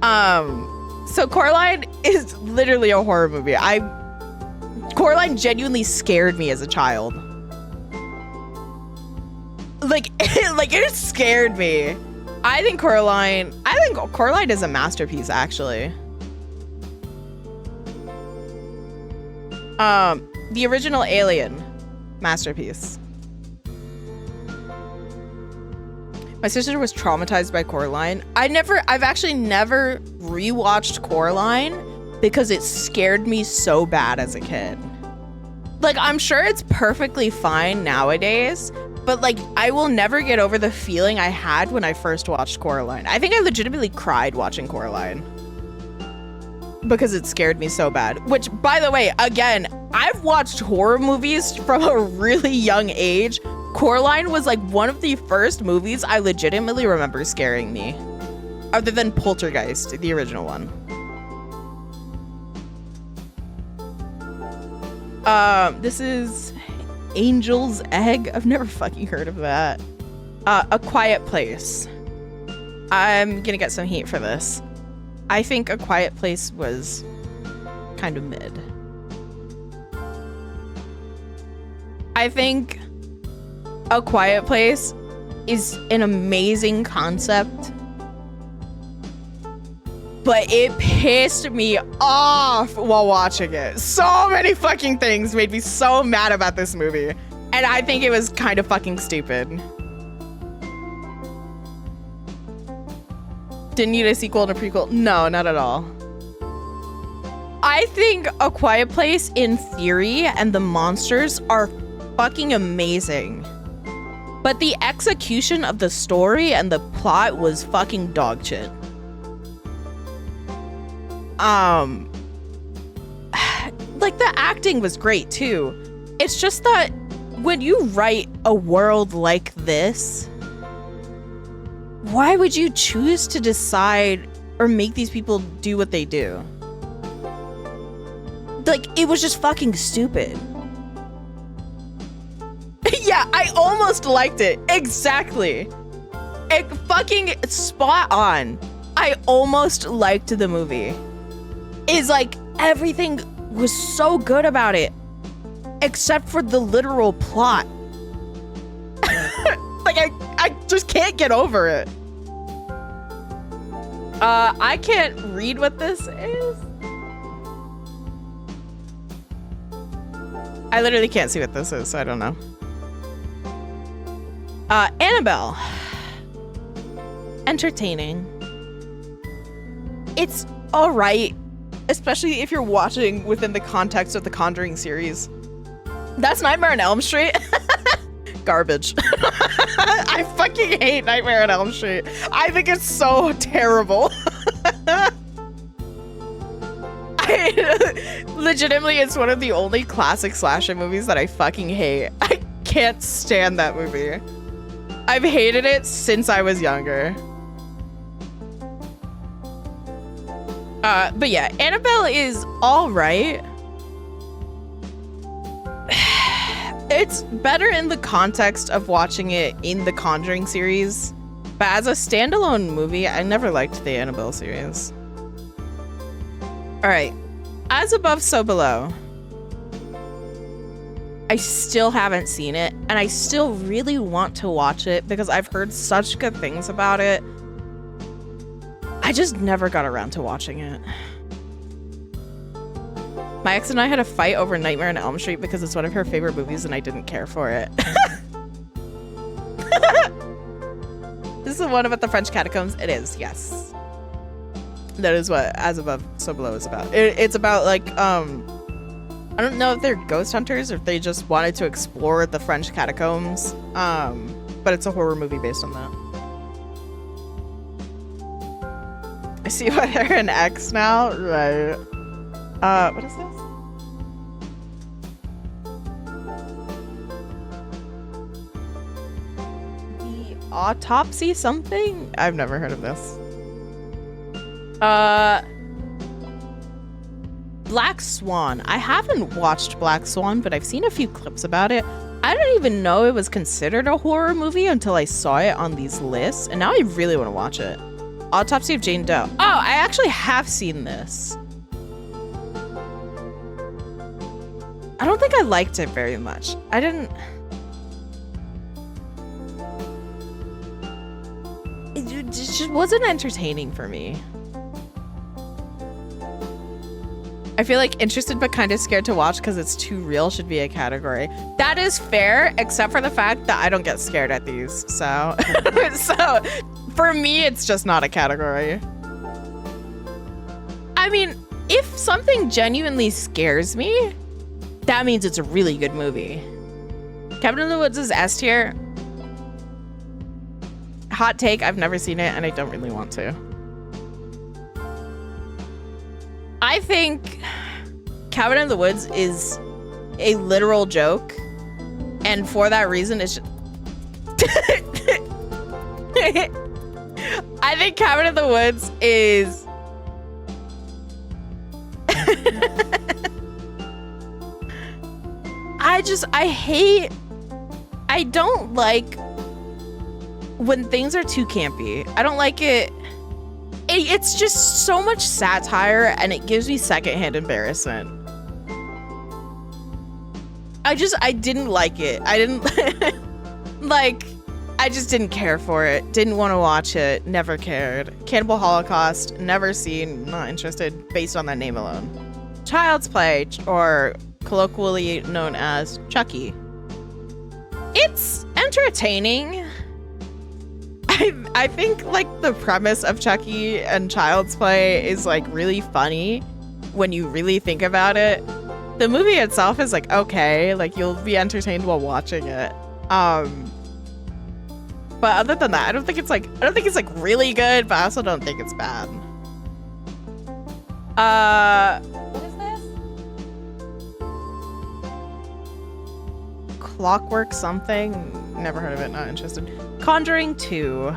So Coraline is literally a horror movie. Coraline genuinely scared me as a child. Like it scared me. I think Coraline is a masterpiece, actually. The original Alien, masterpiece. My sister was traumatized by Coraline. I've actually never rewatched Coraline because it scared me so bad as a kid. Like, I'm sure it's perfectly fine nowadays, but like, I will never get over the feeling I had when I first watched Coraline. I think I legitimately cried watching Coraline because it scared me so bad. Which, by the way, again, I've watched horror movies from a really young age. Coraline was like one of the first movies I legitimately remember scaring me, other than Poltergeist, the original one. This is Angel's Egg. I've never fucking heard of that. A Quiet Place. I'm gonna get some heat for this. I think A Quiet Place was kind of mid. I think A Quiet Place is an amazing concept, but it pissed me off while watching it. So many fucking things made me so mad about this movie, and I think it was kind of fucking stupid. Didn't need a sequel and a prequel. No, not at all. I think A Quiet Place in theory and the monsters are fucking amazing, but the execution of the story and the plot was fucking dog shit. Like, the acting was great too. It's just that when you write a world like this, why would you choose to decide or make these people do what they do? Like, it was just fucking stupid. Yeah, I almost liked it. Exactly. It fucking spot on. I almost liked the movie. It's like everything was so good about it, except for the literal plot. Like, I just can't get over it. I can't read what this is. I literally can't see what this is, so I don't know. Annabelle. Entertaining. It's alright, especially if you're watching within the context of the Conjuring series. That's Nightmare on Elm Street. Garbage. I fucking hate Nightmare on Elm Street. I think it's so terrible. Legitimately, it's one of the only classic slasher movies that I fucking hate. I can't stand that movie. I've hated it since I was younger. But yeah, Annabelle is all right. It's better in the context of watching it in the Conjuring series, but as a standalone movie, I never liked the Annabelle series. All right, As Above, So Below. I still haven't seen it, and I still really want to watch it because I've heard such good things about it. I just never got around to watching it. My ex and I had a fight over Nightmare on Elm Street because it's one of her favorite movies and I didn't care for it. This is the one about the French catacombs. It is, yes. That is what As Above, So Below is about. It's about like, I don't know if they're ghost hunters or if they just wanted to explore the French catacombs. But it's a horror movie based on that. I see why they're an ex now. Right. What is this? The Autopsy something? I've never heard of this. Black Swan. I haven't watched Black Swan, but I've seen a few clips about it. I didn't even know it was considered a horror movie until I saw it on these lists, and now I really want to watch it. Autopsy of Jane Doe. Oh, I actually have seen this. I don't think I liked it very much. I didn't... It just wasn't entertaining for me. I feel like interested but kind of scared to watch because it's too real should be a category. That is fair, except for the fact that I don't get scared at these. So, so for me, it's just not a category. I mean, if something genuinely scares me, that means it's a really good movie. Cabin in the Woods is S tier. Hot take, I've never seen it and I don't really want to. I think Cabin in the Woods is a literal joke, and for that reason, it's just I think Cabin in the Woods is I don't like when things are too campy. I don't like it. It's just so much satire and it gives me secondhand embarrassment. I didn't like it. I didn't like, I just didn't care for it. Didn't want to watch it. Never cared. Cannibal Holocaust, never seen, not interested based on that name alone. Child's Play, or colloquially known as Chucky. It's entertaining. I think like the premise of Chucky and Child's Play is like really funny when you really think about it. The movie itself is like okay, like you'll be entertained while watching it. But other than that, I don't think it's like really good, but I also don't think it's bad. What is this? Clockwork something? Never heard of it, not interested. Conjuring 2.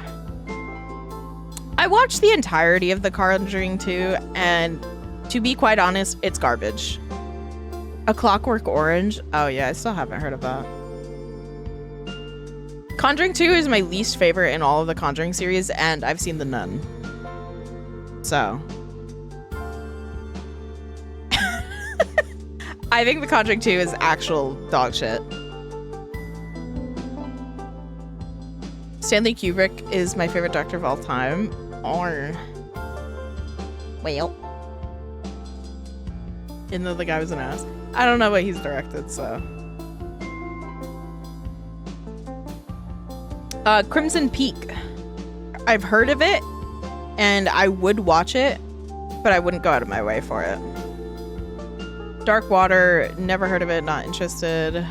I watched the entirety of The Conjuring 2, and to be quite honest, it's garbage. A Clockwork Orange? Oh yeah, I still haven't heard of that. Conjuring 2 is my least favorite in all of the Conjuring series, and I've seen The Nun. So. I think The Conjuring 2 is actual dog shit. Stanley Kubrick is my favorite director of all time. Or, well, even though the guy was an ass. I don't know what he's directed, so. Crimson Peak. I've heard of it, and I would watch it, but I wouldn't go out of my way for it. Dark Water, never heard of it, not interested.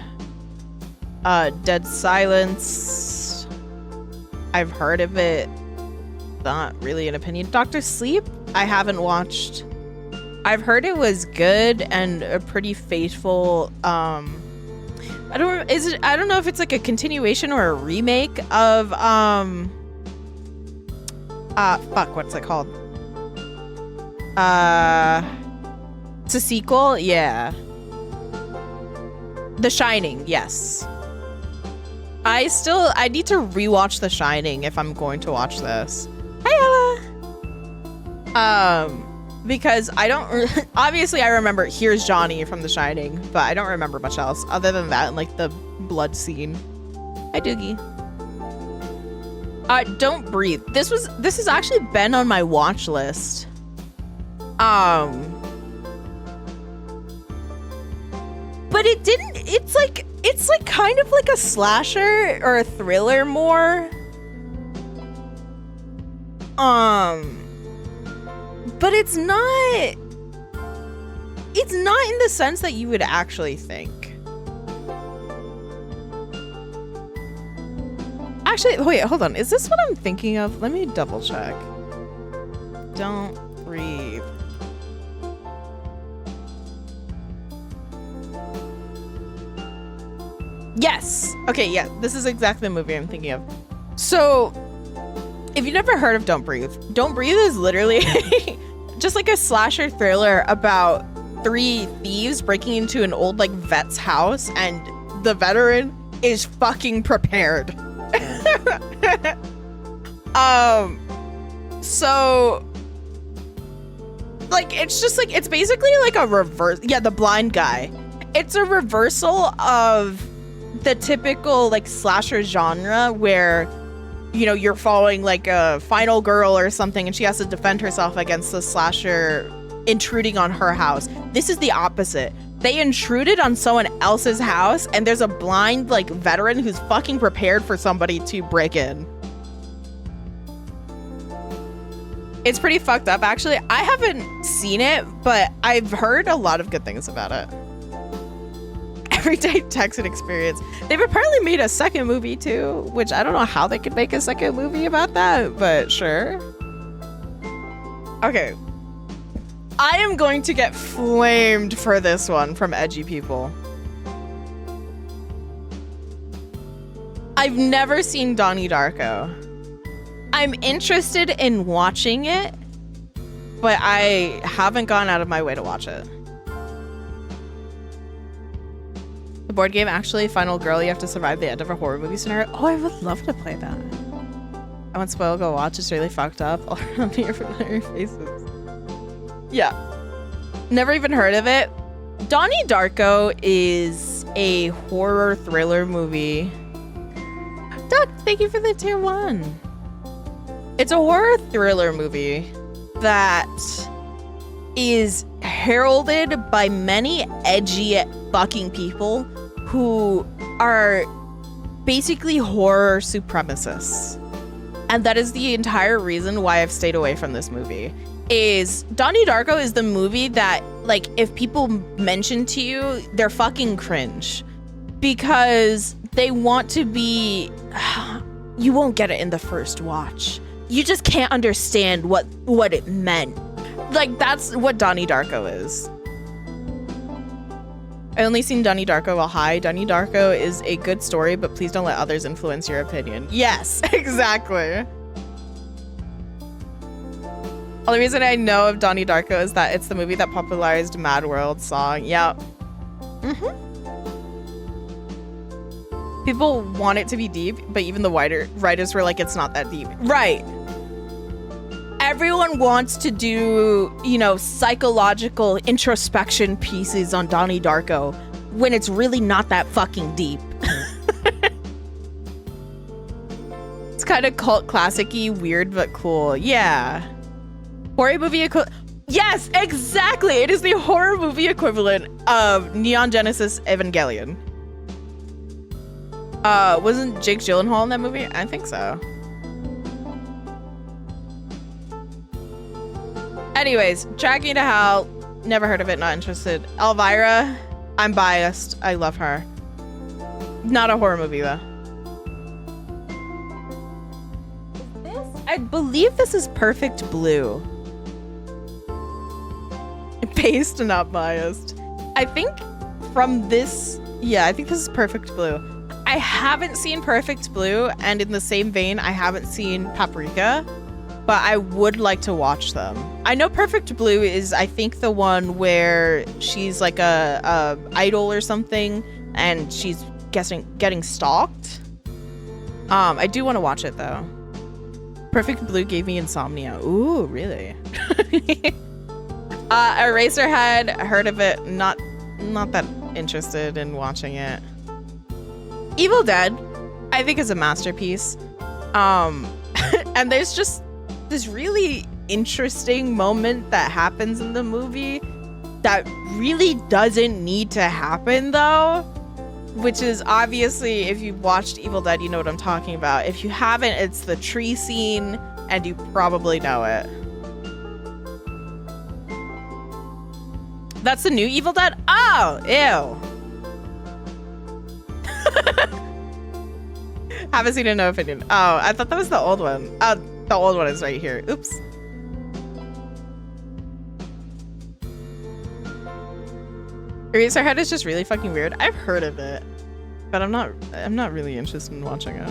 Dead Silence. I've heard of it, not really an opinion. Dr. Sleep, I haven't watched. I've heard it was good and a pretty faithful, I don't know if it's like a continuation or a remake of, what's it called? It's a sequel? Yeah. The Shining, yes. I need to rewatch The Shining if I'm going to watch this. Hi, Ella! Because I don't, obviously I remember Here's Johnny from The Shining, but I don't remember much else other than that and like the blood scene. Hi, Doogie. Don't Breathe. This has actually been on my watch list. but it didn't. It's like kind of like a slasher or a thriller more. But it's not. It's not in the sense that you would actually think. Actually, wait, hold on. Is this what I'm thinking of? Let me double check. Don't breathe. Yes. Okay, yeah. This is exactly the movie I'm thinking of. So, if you've never heard of Don't Breathe is literally just like a slasher thriller about 3 thieves breaking into an old like vet's house, and the veteran is fucking prepared. So like it's just like it's basically like a reverse. Yeah, the blind guy. It's a reversal of the typical like slasher genre where, you know, you're following like a final girl or something and she has to defend herself against the slasher intruding on her house. This is the opposite. They intruded on someone else's house and there's a blind like veteran who's fucking prepared for somebody to break in. It's pretty fucked up actually. I haven't seen it, but I've heard a lot of good things about it. Everyday Texan Experience. They've apparently made a second movie too, which I don't know how they could make a second movie about that, but sure. Okay. I am going to get flamed for this one from edgy people. I've never seen Donnie Darko. I'm interested in watching it, but I haven't gone out of my way to watch it. The board game, actually, Final Girl, you have to survive the end of a horror movie scenario. Oh, I would love to play that. I want spoil, go watch. It's really fucked up. All around your familiar faces. Yeah. Never even heard of it. Donnie Darko is a horror thriller movie. Doug, thank you for the tier 1. It's a horror thriller movie that is heralded by many edgy fucking people who are basically horror supremacists. And that is the entire reason why I've stayed away from this movie. Is Donnie Darko is the movie that, like, if people mention to you, they're fucking cringe. Because they want to be... You won't get it in the first watch. You just can't understand what it meant. Like, that's what Donnie Darko is. I only seen Donnie Darko while high. Donnie Darko is a good story, but please don't let others influence your opinion. Yes, exactly. Only reason I know of Donnie Darko is that it's the movie that popularized Mad World's song. Yeah. People want it to be deep, but even the writers were like, it's not that deep. Right. Everyone wants to do, you know, psychological introspection pieces on Donnie Darko when it's really not that fucking deep. It's kind of cult classic-y, weird but cool. Yeah. Horror movie yes, exactly. It is the horror movie equivalent of Neon Genesis Evangelion. Wasn't Jake Gyllenhaal in that movie? I think so. Anyways, Tracking to Hell, never heard of it, not interested. Elvira, I'm biased. I love her. Not a horror movie though. I believe this is Perfect Blue. Based, not biased. I think from this, yeah, I think this is Perfect Blue. I haven't seen Perfect Blue, and in the same vein, I haven't seen Paprika, but I would like to watch them. I know Perfect Blue is, I think, the one where she's like a idol or something, and she's getting stalked. I do want to watch it though. Perfect Blue gave me insomnia. Ooh, really? Eraserhead, heard of it, not that interested in watching it. Evil Dead, I think is a masterpiece. And there's just this really interesting moment that happens in the movie that really doesn't need to happen though, which is obviously, if you've watched Evil Dead, you know what I'm talking about. If you haven't, it's the tree scene, and you probably know it. That's the new Evil Dead? Oh, ew. Haven't seen it, no opinion. Oh, I thought that was the old one. Oh, the old one is right here. Oops. Eraserhead is just really fucking weird. I've heard of it, but I'm not really interested in watching it.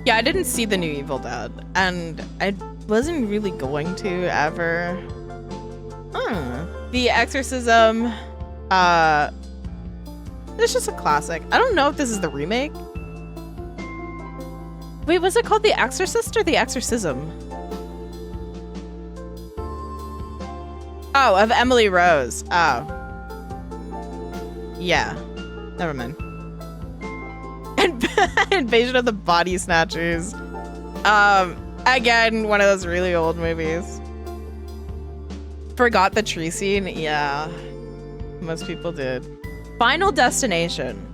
Yeah, I didn't see the new Evil Dead, and I wasn't really going to ever. The Exorcism, it's just a classic. I don't know if this is the remake. Wait, was it called The Exorcist or The Exorcism? Oh, of Emily Rose. Oh. Yeah. Never mind. And Invasion of the Body Snatchers. Again, one of those really old movies. Forgot the tree scene? Yeah. Most people did. Final Destination.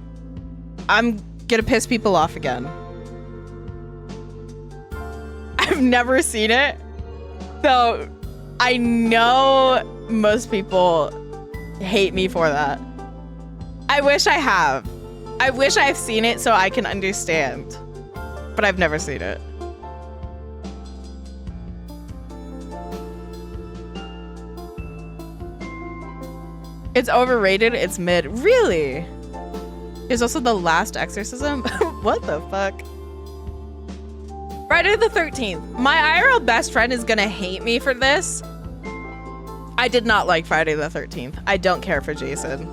I'm gonna piss people off again. I've never seen it, so I know most people hate me for that. I wish I have. I wish I've seen it so I can understand, but I've never seen it. It's overrated. It's mid. Really? There's also The Last Exorcism. What the fuck? Friday the 13th. My IRL best friend is gonna hate me for this. I did not like Friday the 13th. I don't care for Jason.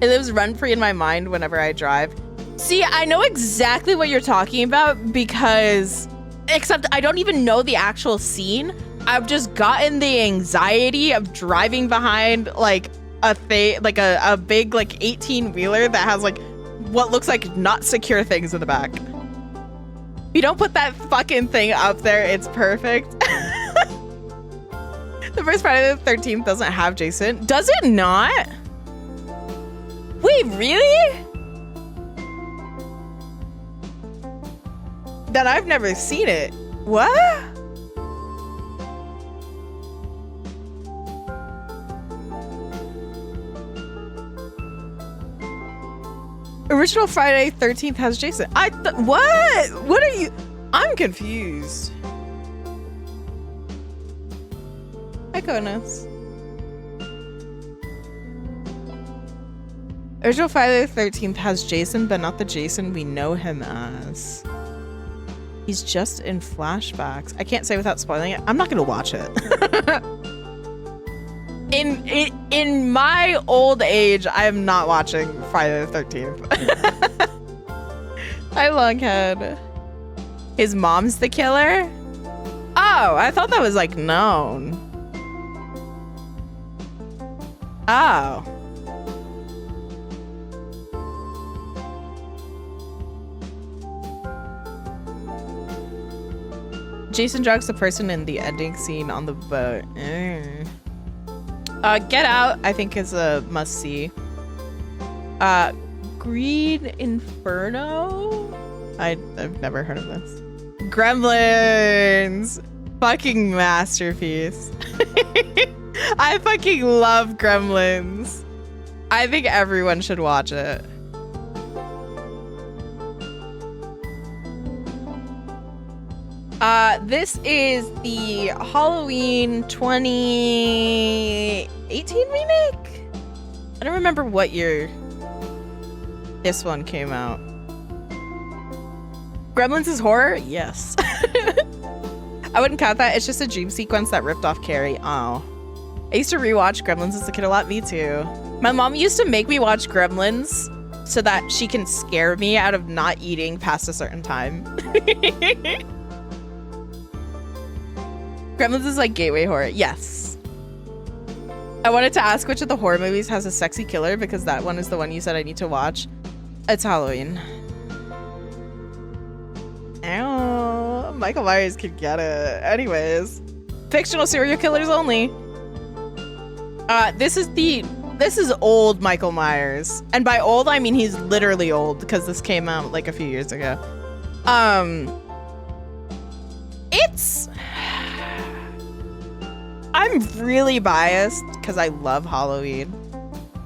It lives rent-free in my mind whenever I drive. See, I know exactly what you're talking about because, except I don't even know the actual scene. I've just gotten the anxiety of driving behind like a big like 18-wheeler that has like what looks like not secure things in the back. If you don't put that fucking thing up there, it's perfect. The first Friday the 13th doesn't have Jason. Does it not? Wait, really? Then I've never seen it. What? Original Friday 13th has Jason. What? What are you? I'm confused. Hi, Konos. Original Friday the 13th has Jason, but not the Jason we know him as. He's just in flashbacks. I can't say without spoiling it. I'm not gonna watch it. In my old age, I am not watching Friday the 13th. Hi, Longhead. His mom's the killer? Oh, I thought that was like known. Oh. Jason drugs the person in the ending scene on the boat. Get Out, I think, is a must-see. Green Inferno? I've never heard of this. Gremlins! Fucking masterpiece. I fucking love Gremlins. I think everyone should watch it. This is the Halloween 2018 remake? I don't remember what year this one came out. Gremlins is horror? Yes. I wouldn't count that. It's just a dream sequence that ripped off Carrie. Oh. I used to rewatch Gremlins as a kid a lot. Me too. My mom used to make me watch Gremlins so that she can scare me out of not eating past a certain time. Gremlins is like gateway horror. Yes. I wanted to ask which of the horror movies has a sexy killer because that one is the one you said I need to watch. It's Halloween. Ow. Michael Myers could get it. Anyways, fictional serial killers only. This is old Michael Myers, and by old I mean he's literally old because this came out like a few years ago. I'm really biased because I love Halloween.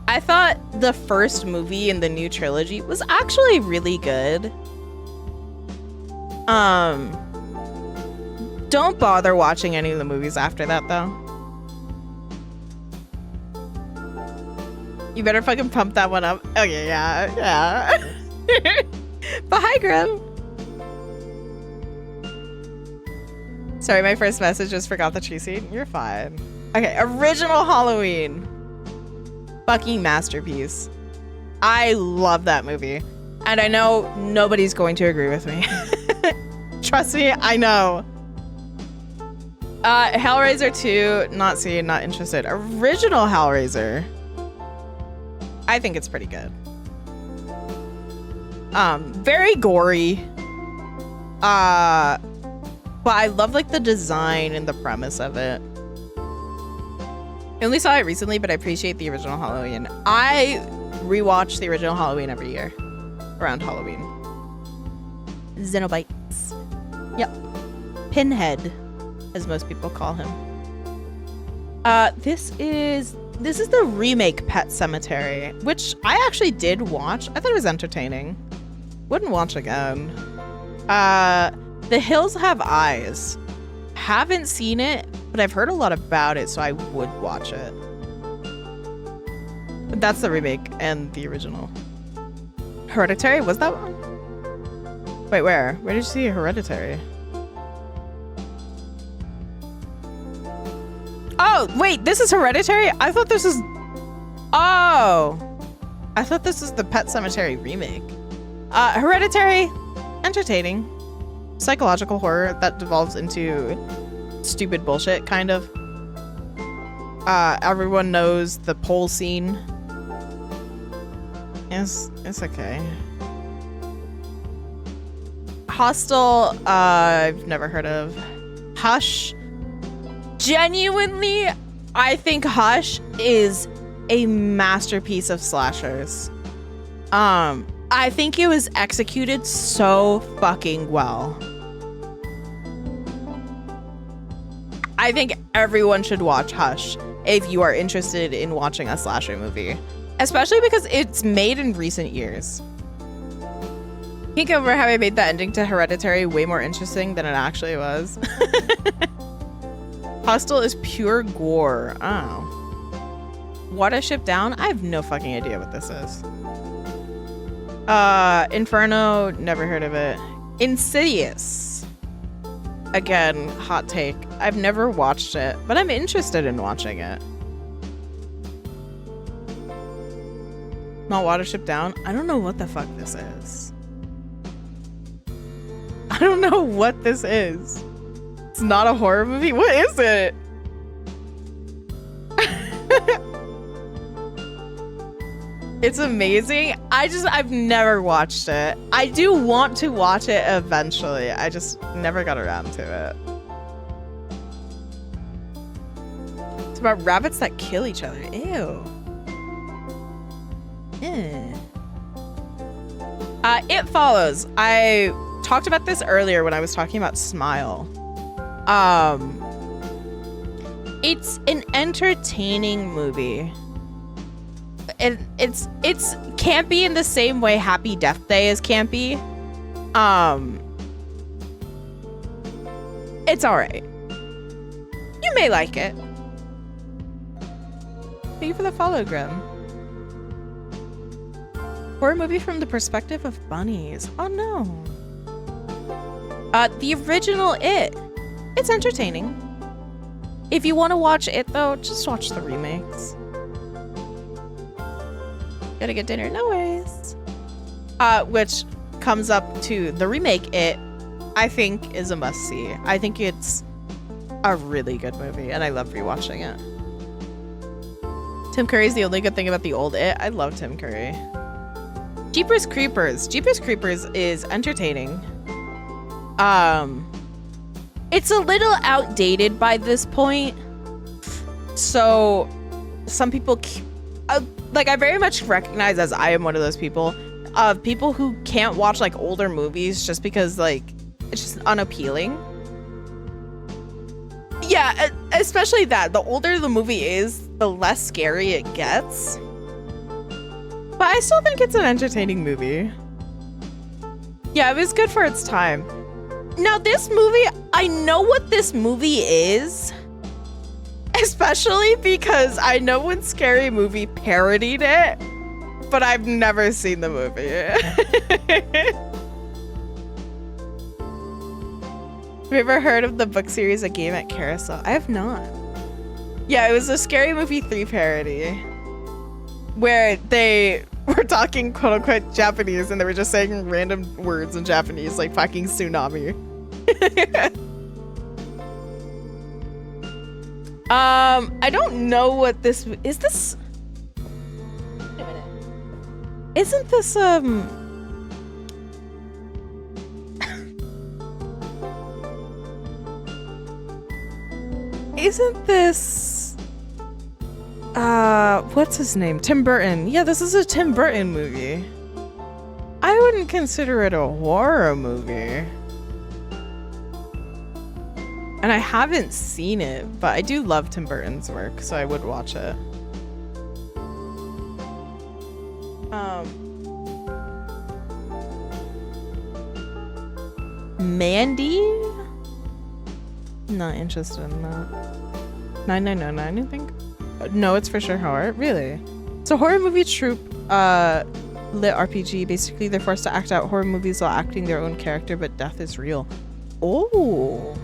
I thought the first movie in the new trilogy was actually really good. Don't bother watching any of the movies after that though. You better fucking pump that one up. Okay, yeah. But hi, Grim. Sorry, my first message just forgot the tree seed. You're fine. Okay, original Halloween. Fucking masterpiece. I love that movie. And I know nobody's going to agree with me. Trust me, I know. Hellraiser 2, not seen, not interested. Original Hellraiser. I think it's pretty good. Very gory. But I love like the design and the premise of it. I only saw it recently, but I appreciate the original Halloween. I rewatch the original Halloween every year around Halloween. Xenobites. Yep. Pinhead, as most people call him. This is the remake Pet Sematary, which I actually did watch. I thought it was entertaining. Wouldn't watch again. The Hills Have Eyes. Haven't seen it, but I've heard a lot about it, so I would watch it. But that's the remake and the original. Hereditary? Was that one? Wait, where? Where did you see Hereditary? Oh, wait, this is Hereditary? I thought this was... Oh! I thought this was the Pet Sematary remake. Hereditary, entertaining. Psychological horror that devolves into stupid bullshit, kind of. Everyone knows the pole scene. It's okay. Hostel, I've never heard of. Hush. Genuinely, I think Hush is a masterpiece of slashers. I think it was executed so fucking well. I think everyone should watch Hush if you are interested in watching a slasher movie, especially because it's made in recent years. Think over how I made that ending to Hereditary way more interesting than it actually was. Hostel is pure gore. Oh. Watership Down? I have no fucking idea what this is. Inferno, never heard of it. Insidious. Again, hot take. I've never watched it, but I'm interested in watching it. Not Watership Down? I don't know what the fuck this is. I don't know what this is. It's not a horror movie? What is it? It's amazing. I've never watched it. I do want to watch it eventually. I just never got around to it. It's about rabbits that kill each other. Ew. It Follows. I talked about this earlier when I was talking about Smile. It's an entertaining movie. It's campy in the same way Happy Death Day is campy. It's alright. You may like it. Thank you for the follow, Grim. Horror movie from the perspective of bunnies. Oh no. The original It. It's entertaining. If you want to watch it though, just watch the remakes. Gotta get dinner, no worries. Which comes up to the remake It, I think is a must-see. I think it's a really good movie, and I love rewatching it. Tim Curry's the only good thing about the old It. I love Tim Curry. Jeepers Creepers. Jeepers Creepers is entertaining. it's a little outdated by this point. So some people, like I very much recognize, as I am one of those people, of people who can't watch like older movies just because like it's just unappealing. Yeah, especially that. The older the movie is, the less scary it gets. But I still think it's an entertaining movie. Yeah, it was good for its time. Now this movie, I know what this movie is. Especially because I know when Scary Movie parodied it, but I've never seen the movie. Have you ever heard of the book series A Game at Carousel? I have not. Yeah, it was a Scary Movie 3 parody where they were talking quote-unquote Japanese and they were just saying random words in Japanese like fucking tsunami. I don't know what this is. This wait a minute. Isn't this isn't this what's his name? Tim Burton. Yeah, this is a Tim Burton movie. I wouldn't consider it a horror movie. And I haven't seen it, but I do love Tim Burton's work, so I would watch it. Mandy? Not interested in that. 9909, I think? No, it's for sure horror. Really? So horror movie troupe, lit RPG. Basically, they're forced to act out horror movies while acting their own character, but death is real. Oh.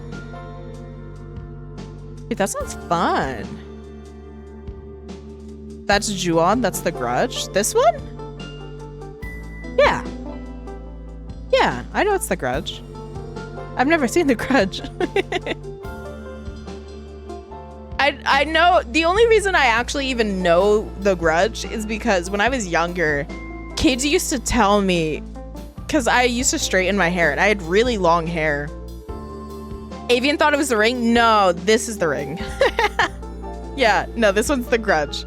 Wait, that sounds fun. That's Ju-on, that's The Grudge. This one? Yeah. Yeah, I know it's The Grudge. I've never seen The Grudge. I know, the only reason I actually even know The Grudge is because when I was younger, kids used to tell me, because I used to straighten my hair and I had really long hair. Avian thought it was The Ring. No, this is The Ring. Yeah, no, this one's The Grudge.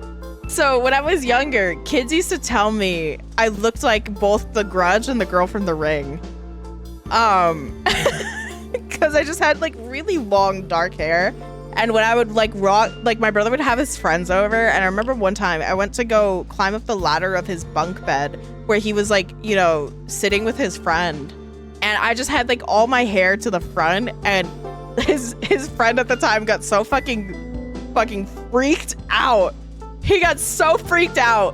So when I was younger, kids used to tell me I looked like both The Grudge and the girl from The Ring. Because I just had like really long dark hair. And when I would like rock, like my brother would have his friends over. And I remember one time I went to go climb up the ladder of his bunk bed where he was like, you know, sitting with his friend. And I just had like all my hair to the front, and his friend at the time got so fucking freaked out. He got so freaked out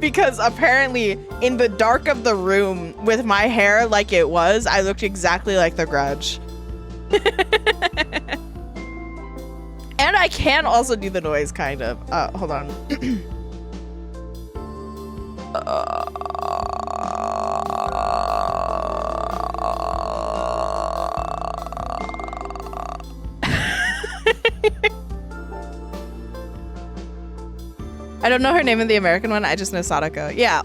because apparently in the dark of the room with my hair like it was, I looked exactly like The Grudge. And I can also do the noise, kind of. Hold on. I don't know her name in the American one. I just know Sadako. Yeah.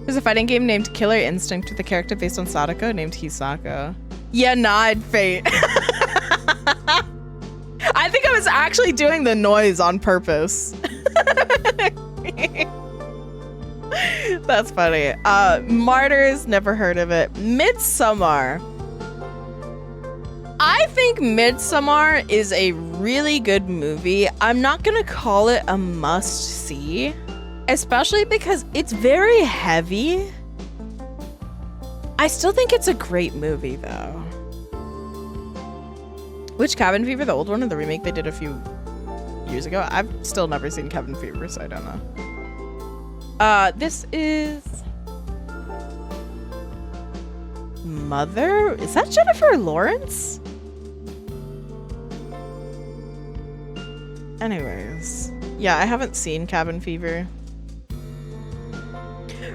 There's a fighting game named Killer Instinct with a character based on Sadako named Hisako. Yeah, nod, Fate. I think I was actually doing the noise on purpose. That's funny. Martyrs, never heard of it. Midsommar. I think Midsommar is a really good movie. I'm not gonna call it a must-see, especially because it's very heavy. I still think it's a great movie, though. Which Cabin Fever, the old one or the remake they did a few years ago? I've still never seen Cabin Fever, so I don't know. This is Mother? Is that Jennifer Lawrence? Anyways, yeah, I haven't seen Cabin Fever.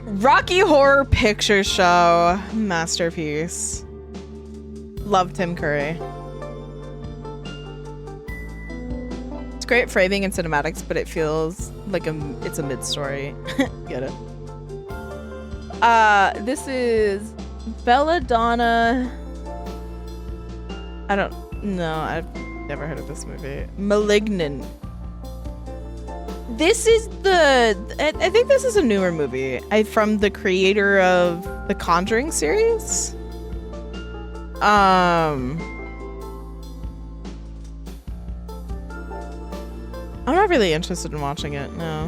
Rocky Horror Picture Show, masterpiece. Love Tim Curry. It's great framing and cinematics, but it feels like it's a mid-story. Get it? This is Belladonna. I don't know. I've never heard of this movie. Malignant. This is I think this is a newer movie. From the creator of the Conjuring series. I'm not really interested in watching it, no.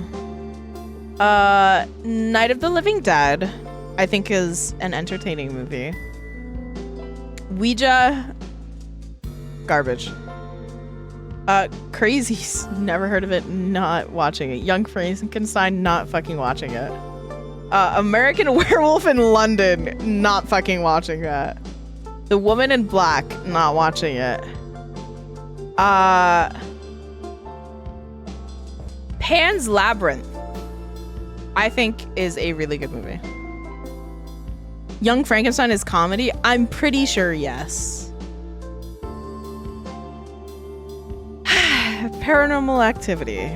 Night of the Living Dead, I think, is an entertaining movie. Ouija, garbage. Crazies, never heard of it, not watching it. Young Frankenstein, not fucking watching it. American Werewolf in London, not fucking watching that. The Woman in Black, not watching it. Pan's Labyrinth, I think, is a really good movie. Young Frankenstein is comedy? I'm pretty sure yes. Paranormal Activity.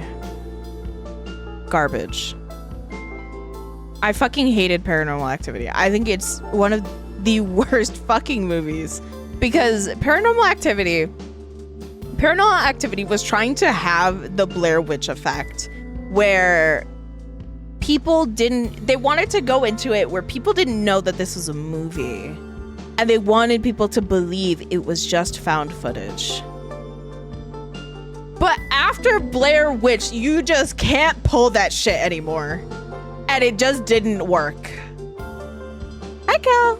Garbage. I fucking hated Paranormal Activity. I think it's one of the worst fucking movies because Paranormal Activity was trying to have the Blair Witch effect where they wanted to go into it where people didn't know that this was a movie and they wanted people to believe it was just found footage. But after Blair Witch, you just can't pull that shit anymore. And it just didn't work. Hi, Cal.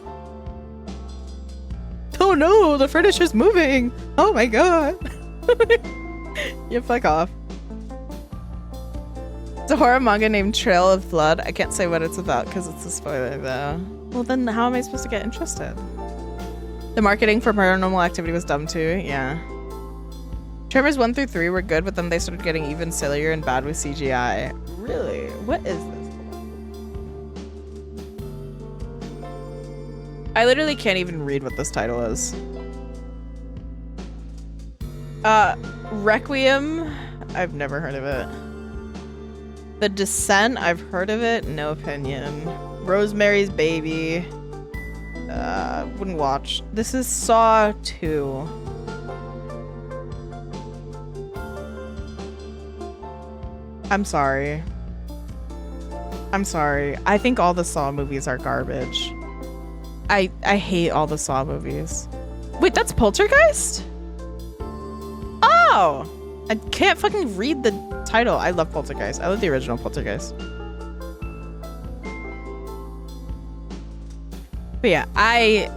Oh no, the furniture's moving. Oh my god. You fuck off. It's a horror manga named Trail of Blood. I can't say what it's about because it's a spoiler though. Well then how am I supposed to get interested? The marketing for Paranormal Activity was dumb too, yeah. Tremors 1 through 3 were good, but then they started getting even sillier and bad with CGI. Really? What is this? I literally can't even read what this title is. Requiem, I've never heard of it. The Descent, I've heard of it, no opinion. Rosemary's Baby, wouldn't watch. This is Saw 2. I'm sorry. I think all the Saw movies are garbage. I hate all the Saw movies. Wait, that's Poltergeist? Oh! I can't fucking read the title. I love Poltergeist. I love the original Poltergeist. But yeah, I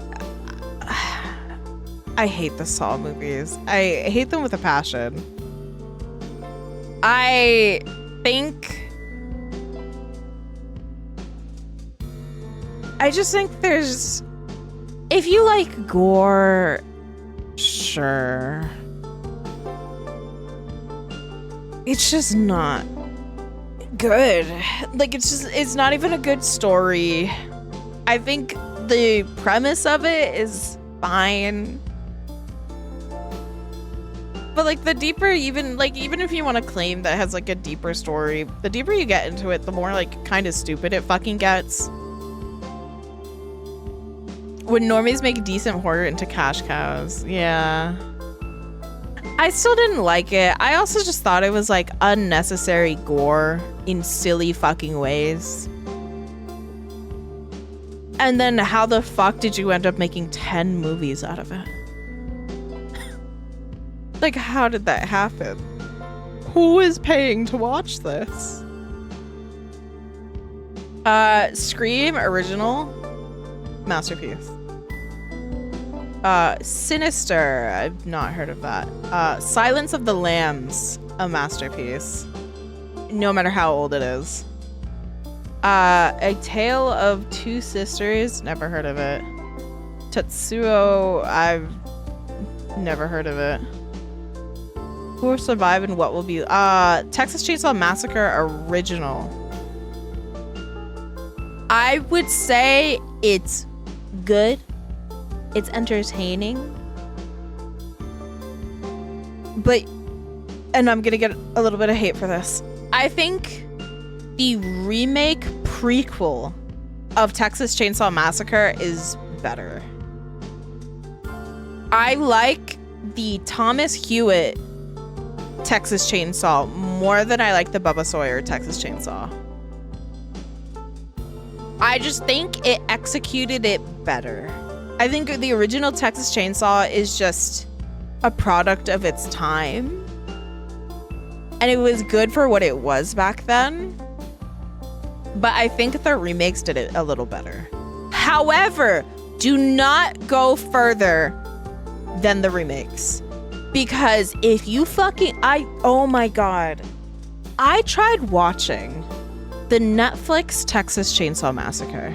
hate the Saw movies. I hate them with a passion. I just think there's, if you like gore, sure. It's just not good. Like, it's not even a good story. I think the premise of it is fine. But like the deeper, even if you want to claim that it has like a deeper story, the deeper you get into it, the more like kind of stupid it fucking gets. When normies make decent horror into cash cows. Yeah. I still didn't like it. I also just thought it was like unnecessary gore in silly fucking ways. And then how the fuck did you end up making 10 movies out of it? Like, how did that happen? Who is paying to watch this? Scream original masterpiece. Sinister, I've not heard of that. Silence of the Lambs, a masterpiece. No matter how old it is. A Tale of Two Sisters, never heard of it. Tetsuo, I've never heard of it. Who will survive and what will be? Texas Chainsaw Massacre original. I would say it's good. It's entertaining. But, and I'm gonna get a little bit of hate for this. I think the remake prequel of Texas Chainsaw Massacre is better. I like the Thomas Hewitt Texas Chainsaw more than I like the Bubba Sawyer Texas Chainsaw. I just think it executed it better. I think the original Texas Chainsaw is just a product of its time. And it was good for what it was back then. But I think the remakes did it a little better. However, do not go further than the remakes. Because if you oh my God. I tried watching the Netflix Texas Chainsaw Massacre.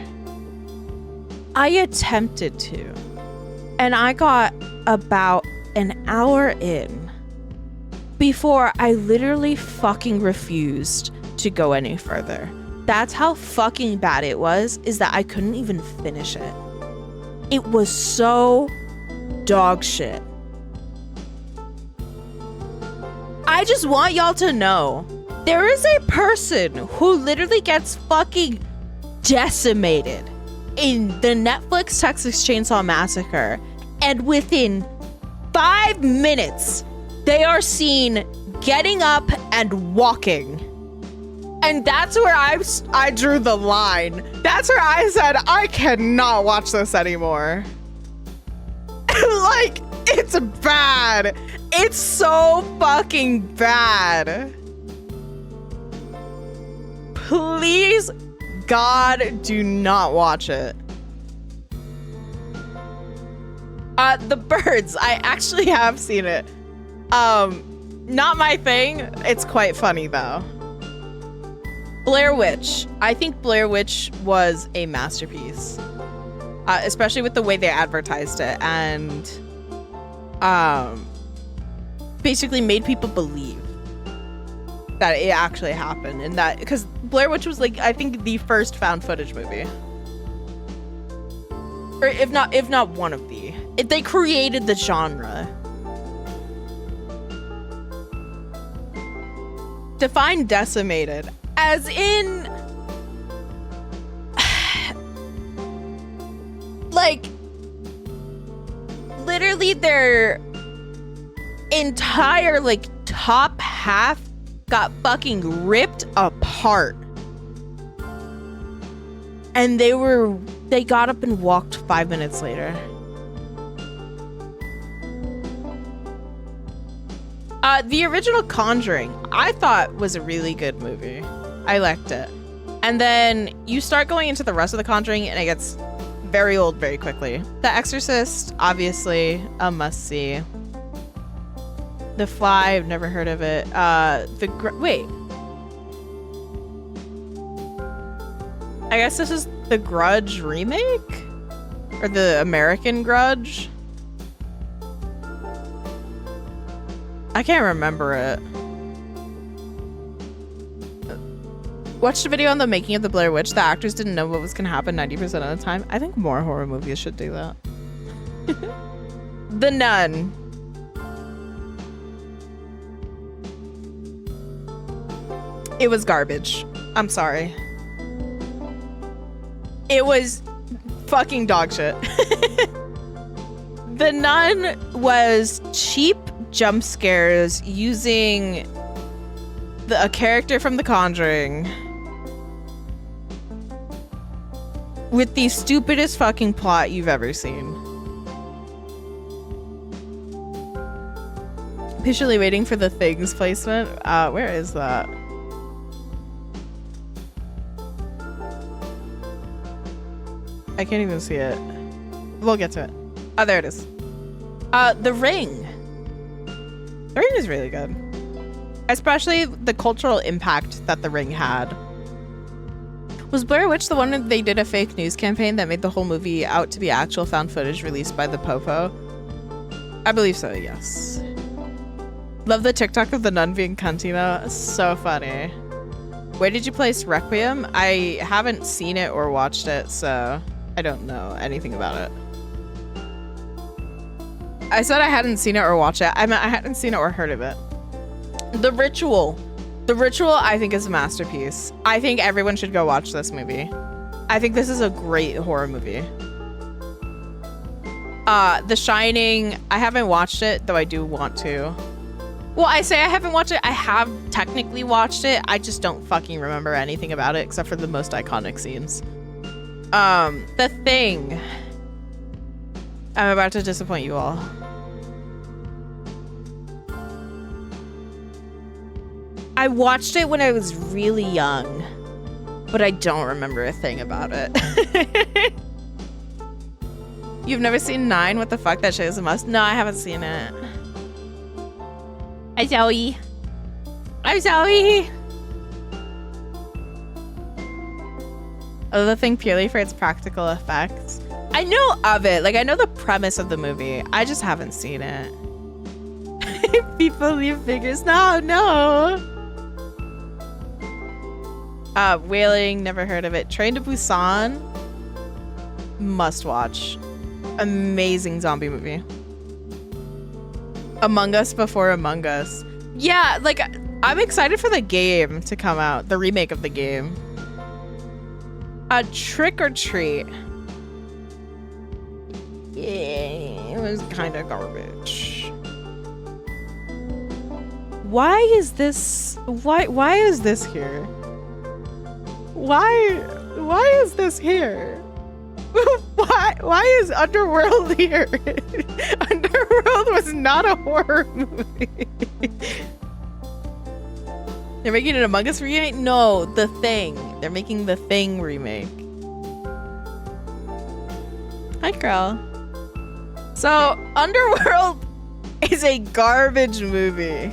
I attempted to. And I got about an hour in before I literally fucking refused to go any further. That's how fucking bad it was, is that I couldn't even finish it. It was so dog shit. I just want y'all to know, there is a person who literally gets fucking decimated in the Netflix Texas Chainsaw Massacre, and within 5 minutes, they are seen getting up and walking. And that's where I drew the line. That's where I said, I cannot watch this anymore. Like, it's bad. It's so fucking bad. Please, God, do not watch it. The Birds. I actually have seen it. Not my thing. It's quite funny though. Blair Witch. I think Blair Witch was a masterpiece. Especially with the way they advertised it and basically made people believe that it actually happened, and that because Blair Witch was like, I think, the first found footage movie, or if not one of the. They created the genre. Define decimated as in like literally their entire like top half got fucking ripped apart, and they got up and walked 5 minutes later. The original Conjuring, I thought, was a really good movie. I liked it. And then you start going into the rest of the Conjuring and it gets very old very quickly. The Exorcist, obviously a must-see. The Fly, I've never heard of it. Wait. I guess this is the Grudge remake? Or the American Grudge? I can't remember it. Watched a video on the making of the Blair Witch. The actors didn't know what was going to happen 90% of the time. I think more horror movies should do that. The Nun. It was garbage. I'm sorry. It was fucking dog shit. The Nun was cheap jump scares using a character from The Conjuring with the stupidest fucking plot you've ever seen. Patiently waiting for the Things placement. Where is that? I can't even see it. We'll get to it. Oh, there it is. The Ring. The Ring is really good. Especially the cultural impact that The Ring had. Was Blair Witch the one that they did a fake news campaign that made the whole movie out to be actual found footage released by the Popo? I believe so, yes. Love the TikTok of the nun being cuntina. So funny. Where did you place Requiem? I haven't seen it or watched it, so I don't know anything about it. I said I hadn't seen it or watched it. I meant I hadn't seen it or heard of it. The Ritual. The Ritual, I think, is a masterpiece. I think everyone should go watch this movie. I think this is a great horror movie. The Shining, I haven't watched it, though I do want to. Well, I say I haven't watched it. I have technically watched it. I just don't fucking remember anything about it except for the most iconic scenes. The Thing. I'm about to disappoint you all. I watched it when I was really young, but I don't remember a thing about it. You've never seen 9? What the fuck? That shit is a must. No, I haven't seen it. Hi, Zoe. I'm Zoe. Oh, the Thing purely for its practical effects. I know of it. Like, I know the premise of the movie. I just haven't seen it. People leave figures. No. Wailing, never heard of it. Train to Busan. Must watch. Amazing zombie movie. Among Us before Among Us. Yeah, like, I'm excited for the game to come out. The remake of the game. Trick or Treat. Yeah, it was kind of garbage. Why is this here? Why is this here? Why is Underworld here? Underworld was not a horror movie. They're making an Among Us remake? No, The Thing. They're making The Thing remake. Hi, girl. So, Underworld is a garbage movie.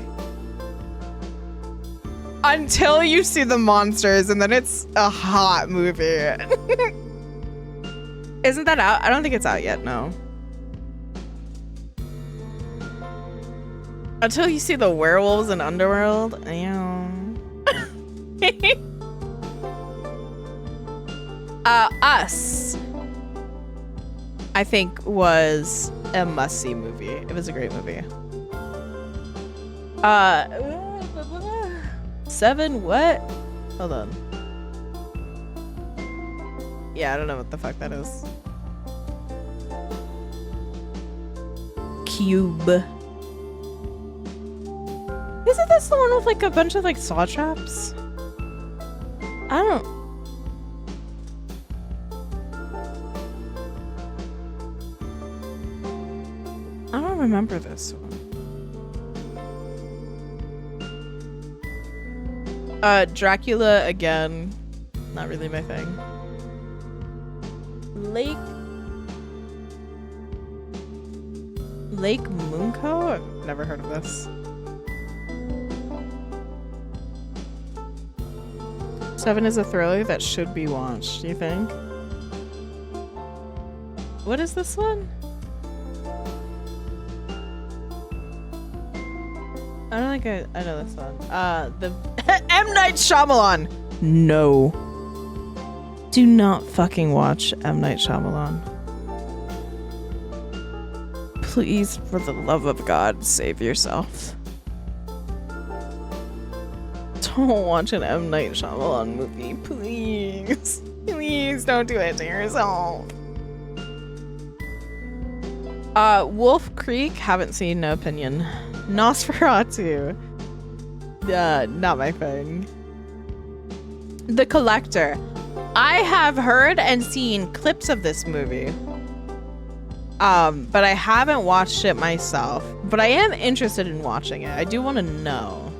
Until you see the monsters, and then it's a hot movie. Isn't that out? I don't think it's out yet, no. Until you see the werewolves in Underworld, yeah. Us, I think, was a must-see movie. It was a great movie. 7 what? Hold on. Yeah, I don't know what the fuck that is. Cube. Isn't this the one with like a bunch of like saw traps? I don't remember this one. Dracula again. Not really my thing. Lake Munko? I've never heard of this. 7 is a thriller that should be watched, do you think? What is this one? I don't think I know this one. The M. Night Shyamalan. No. Do not fucking watch M. Night Shyamalan. Please, for the love of God, save yourself. Don't watch an M. Night Shyamalan movie, please. Please don't do it to yourself. Wolf Creek, haven't seen, no opinion. Nosferatu. Not my thing. The Collector. I have heard and seen clips of this movie. But I haven't watched it myself. But I am interested in watching it. I do want to know.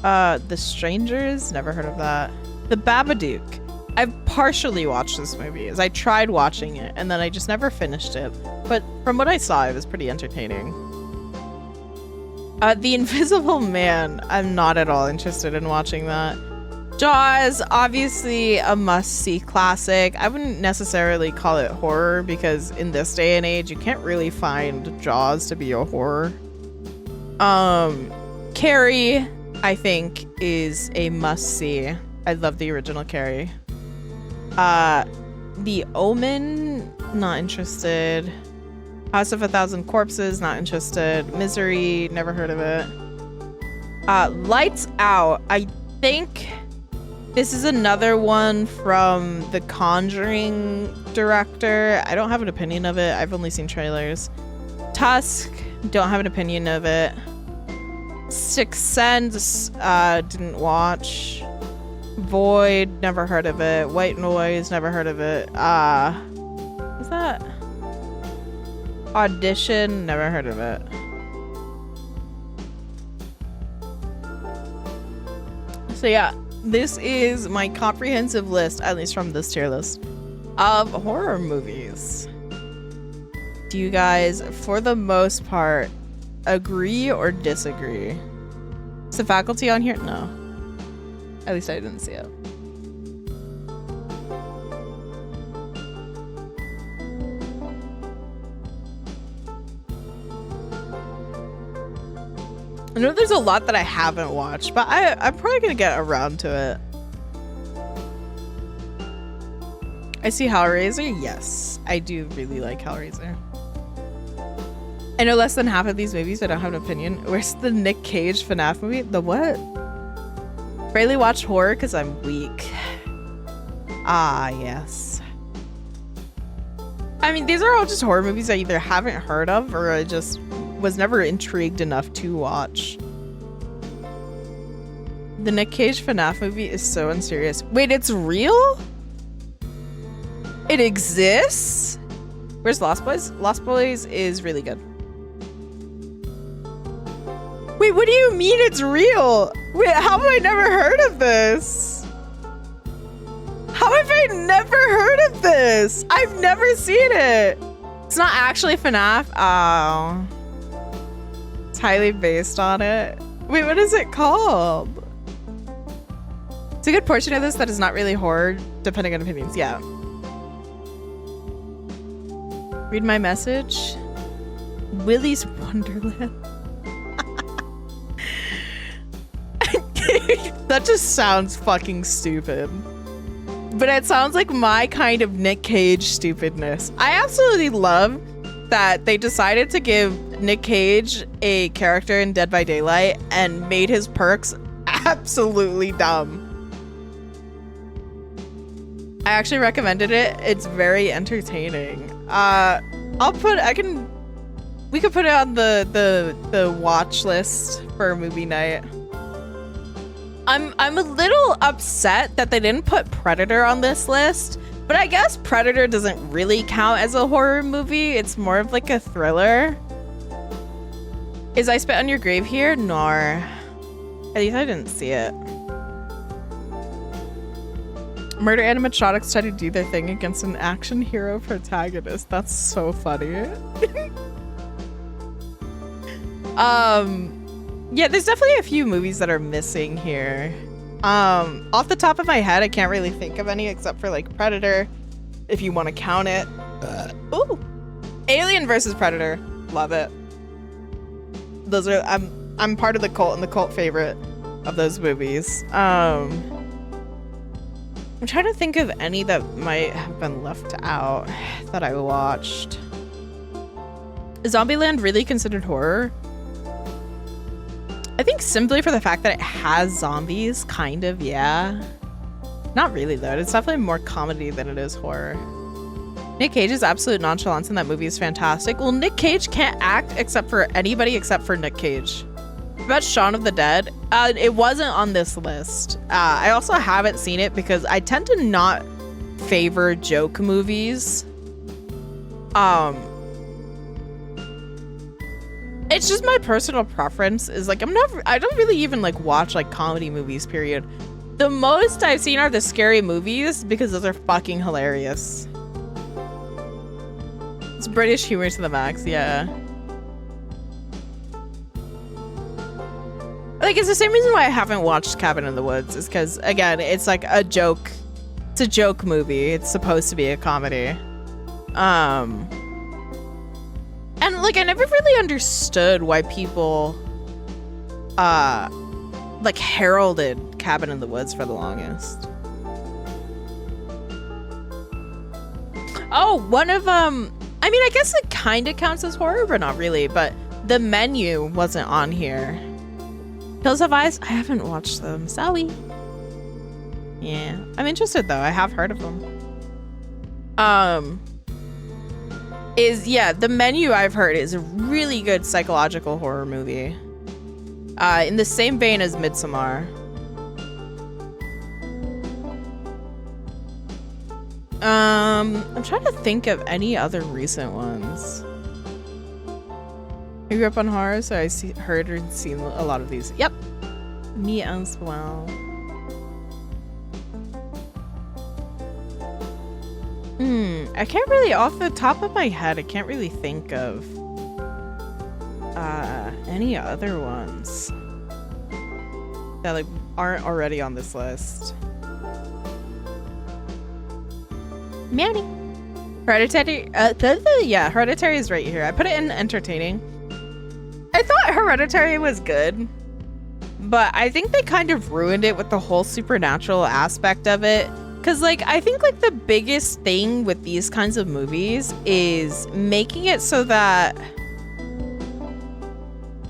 The Strangers, never heard of that. The Babadook. I've partially watched this movie, as I tried watching it, and then I just never finished it. But from what I saw, it was pretty entertaining. The Invisible Man, I'm not at all interested in watching that. Jaws, obviously a must-see classic. I wouldn't necessarily call it horror, because in this day and age, you can't really find Jaws to be a horror. Carrie, I think, is a must-see. I love the original Carrie. The Omen, not interested. House of a Thousand Corpses, not interested. Misery, never heard of it. Lights Out, I think This is another one from the Conjuring director. I don't have an opinion of it. I've only seen trailers. Tusk, don't have an opinion of it. Sixth Sense, didn't watch. Void, never heard of it. White Noise, never heard of it. What's that? Audition, never heard of it. So yeah, this is my comprehensive list, at least from this tier list, of horror movies. Do you guys, for the most part, agree or disagree? Is the faculty on here? No. At least I didn't see it. I know there's a lot that I haven't watched, but I'm probably gonna get around to it. I see Hellraiser. Yes, I do really like Hellraiser. I know less than half of these movies. I don't have an opinion. Where's the Nick Cage FNAF movie? The what? Rarely watch horror because I'm weak. Ah, yes. I mean, these are all just horror movies I either haven't heard of or I just was never intrigued enough to watch. The Nick Cage FNAF movie is so unserious. Wait, it's real? It exists? Where's Lost Boys? Lost Boys is really good. Wait, what do you mean it's real? Wait, how have I never heard of this? How have I never heard of this? I've never seen it. It's not actually FNAF. Oh. It's highly based on it. Wait, what is it called? It's a good portion of this that is not really horror, depending on opinions. Yeah. Read my message. Willy's Wonderland. That just sounds fucking stupid. But it sounds like my kind of Nick Cage stupidness. I absolutely love that they decided to give Nick Cage a character in Dead by Daylight and made his perks absolutely dumb. I actually recommended it. It's very entertaining. We could put it on the watch list for movie night. I'm a little upset that they didn't put Predator on this list, but I guess Predator doesn't really count as a horror movie. It's more of like a thriller. Is I Spit on Your Grave here? Nor. At least I didn't see it. Murder animatronics try to do their thing against an action hero protagonist. That's so funny. Yeah, there's definitely a few movies that are missing here. Off the top of my head, I can't really think of any except for like Predator, if you want to count it. Ooh, Alien versus Predator, love it. Those are I'm part of the cult and the cult favorite of those movies. I'm trying to think of any that might have been left out that I watched. Is Zombieland really considered horror? I think simply for the fact that it has zombies, kind of, yeah. Not really, though. It's definitely more comedy than it is horror. Nick Cage's absolute nonchalance in that movie is fantastic. Well, Nick Cage can't act except for anybody except for Nick Cage. What about Shaun of the Dead? It wasn't on this list. I also haven't seen it because I tend to not favor joke movies. It's just my personal preference is like I don't really even like watch like comedy movies, period. The most I've seen are the scary movies because those are fucking hilarious. It's British humor to the max, yeah. Like it's the same reason why I haven't watched Cabin in the Woods is because again, it's like a joke. It's a joke movie. It's supposed to be a comedy. And like I never really understood why people like heralded Cabin in the Woods for the longest. Oh, one of I mean I guess it kind of counts as horror, but not really. But The Menu wasn't on here. Hills Have Eyes? I haven't watched them. Sorry. Yeah, I'm interested though. I have heard of them. The Menu I've heard is a really good psychological horror movie. In the same vein as Midsommar. I'm trying to think of any other recent ones. I grew up on horror, so heard and seen a lot of these. Yep, me as well. I can't really, off the top of my head, I can't really think of any other ones that like aren't already on this list. Manny. Hereditary. Yeah, Hereditary is right here. I put it in entertaining. I thought Hereditary was good, but I think they kind of ruined it with the whole supernatural aspect of it. Cause like I think like the biggest thing with these kinds of movies is making it so that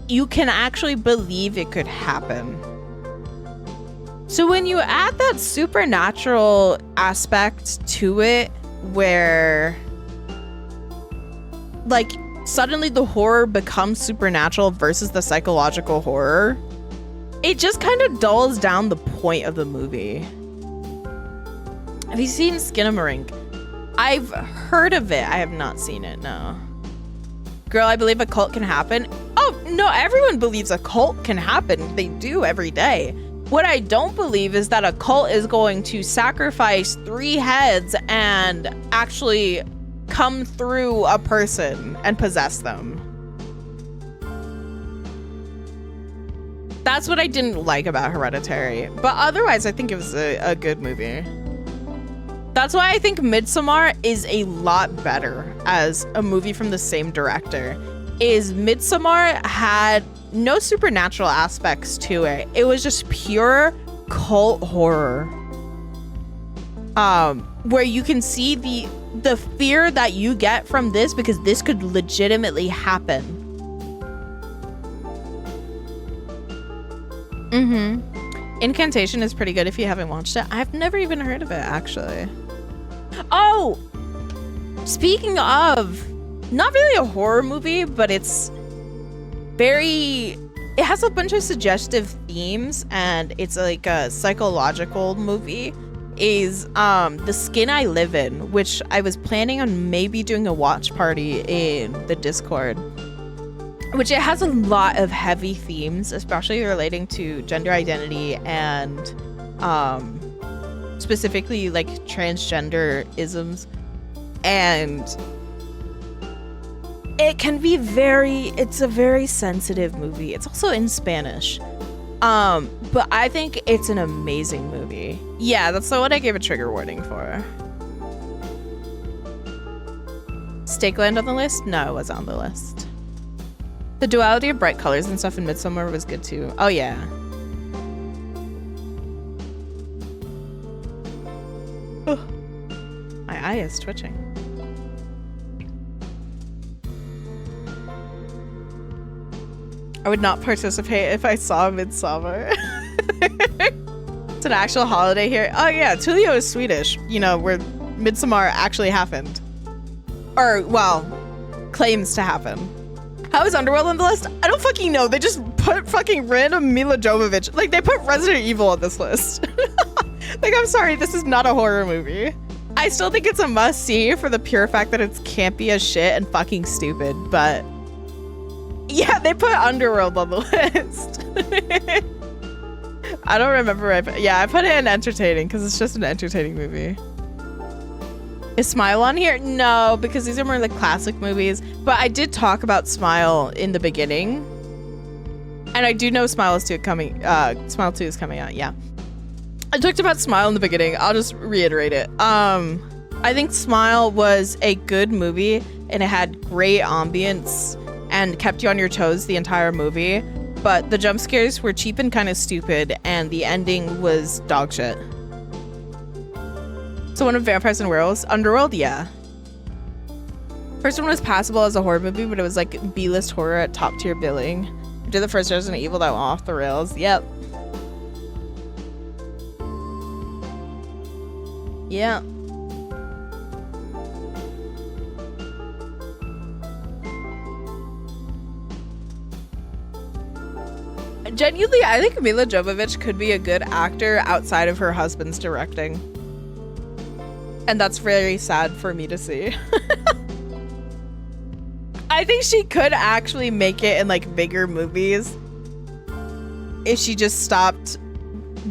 you can actually believe it could happen. So when you add that supernatural aspect to it, where like suddenly the horror becomes supernatural versus the psychological horror, it just kind of dulls down the point of the movie. Have you seen Skinamarink? I've heard of it. I have not seen it, no. Girl, I believe a cult can happen. Oh, no, everyone believes a cult can happen. They do every day. What I don't believe is that a cult is going to sacrifice 3 heads and actually come through a person and possess them. That's what I didn't like about Hereditary. But otherwise, I think it was a good movie. That's why I think Midsommar is a lot better as a movie from the same director. Is Midsommar had no supernatural aspects to it. It was just pure cult horror. Where you can see the fear that you get from this because this could legitimately happen. Incantation is pretty good if you haven't watched it. I've never even heard of it, actually. Oh! Speaking of, not really a horror movie, but it has a bunch of suggestive themes, and it's like a psychological movie, is The Skin I Live In, which I was planning on maybe doing a watch party in the Discord. Which it has a lot of heavy themes, especially relating to gender identity and specifically like transgender isms. And it can be it's a very sensitive movie. It's also in Spanish. But I think it's an amazing movie. Yeah, that's the one I gave a trigger warning for. Stakeland on the list? No, it was on the list. The duality of bright colors and stuff in Midsommar was good too. Oh yeah. Oh. My eye is twitching. I would not participate if I saw Midsommar. It's an actual holiday here. Oh yeah, Tullio is Swedish. You know, where Midsommar actually happened. Or, well, claims to happen. How is Underworld on the list? I don't fucking know. They just put fucking random Mila Jovovich. Like, they put Resident Evil on this list. Like, I'm sorry, this is not a horror movie. I still think it's a must-see for the pure fact that it's campy as shit and fucking stupid, but... yeah, they put Underworld on the list. I don't remember. I put it in entertaining because it's just an entertaining movie. Is Smile on here? No, because these are more like classic movies. But I did talk about Smile in the beginning. And I do know Smile 2 is coming out, yeah. I talked about Smile in the beginning. I'll just reiterate it. I think Smile was a good movie and it had great ambience and kept you on your toes the entire movie. But the jump scares were cheap and kind of stupid and the ending was dog shit. So one of Vampires and Werewolves, Underworld, yeah. First one was passable as a horror movie, but it was like B-list horror at top tier billing. Did the first Resident Evil that went off the rails? Yep. Yeah. Genuinely, I think Mila Jovovich could be a good actor outside of her husband's directing. And that's very sad for me to see. I think she could actually make it in like bigger movies if she just stopped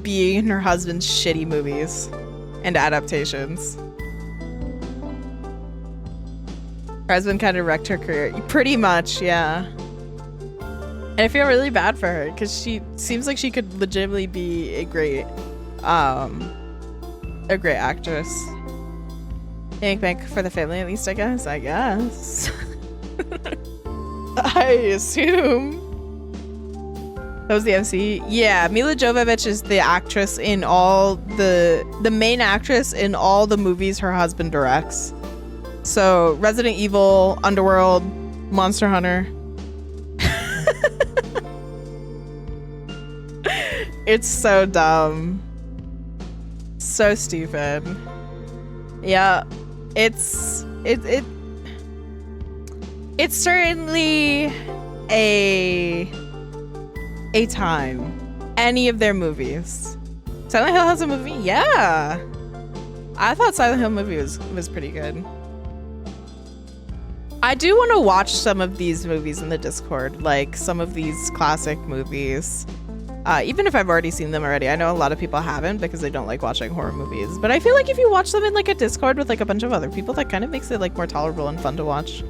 being in her husband's shitty movies and adaptations. Her husband kind of wrecked her career. Pretty much, yeah. And I feel really bad for her because she seems like she could legitimately be a great actress. Bank for the family, at least, I guess. I assume. That was the MC. Yeah, Mila Jovovich is the actress in all the main actress in all the movies her husband directs. So Resident Evil, Underworld, Monster Hunter. It's so dumb. So stupid. Yeah. It's certainly a time. Any of their movies. Silent Hill has a movie? Yeah. I thought Silent Hill movie was pretty good. I do want to watch some of these movies in the Discord, like some of these classic movies. Even if I've already seen them already. I know a lot of people haven't because they don't like watching horror movies. But I feel like if you watch them in like a Discord with like a bunch of other people, that kind of makes it like more tolerable and fun to watch.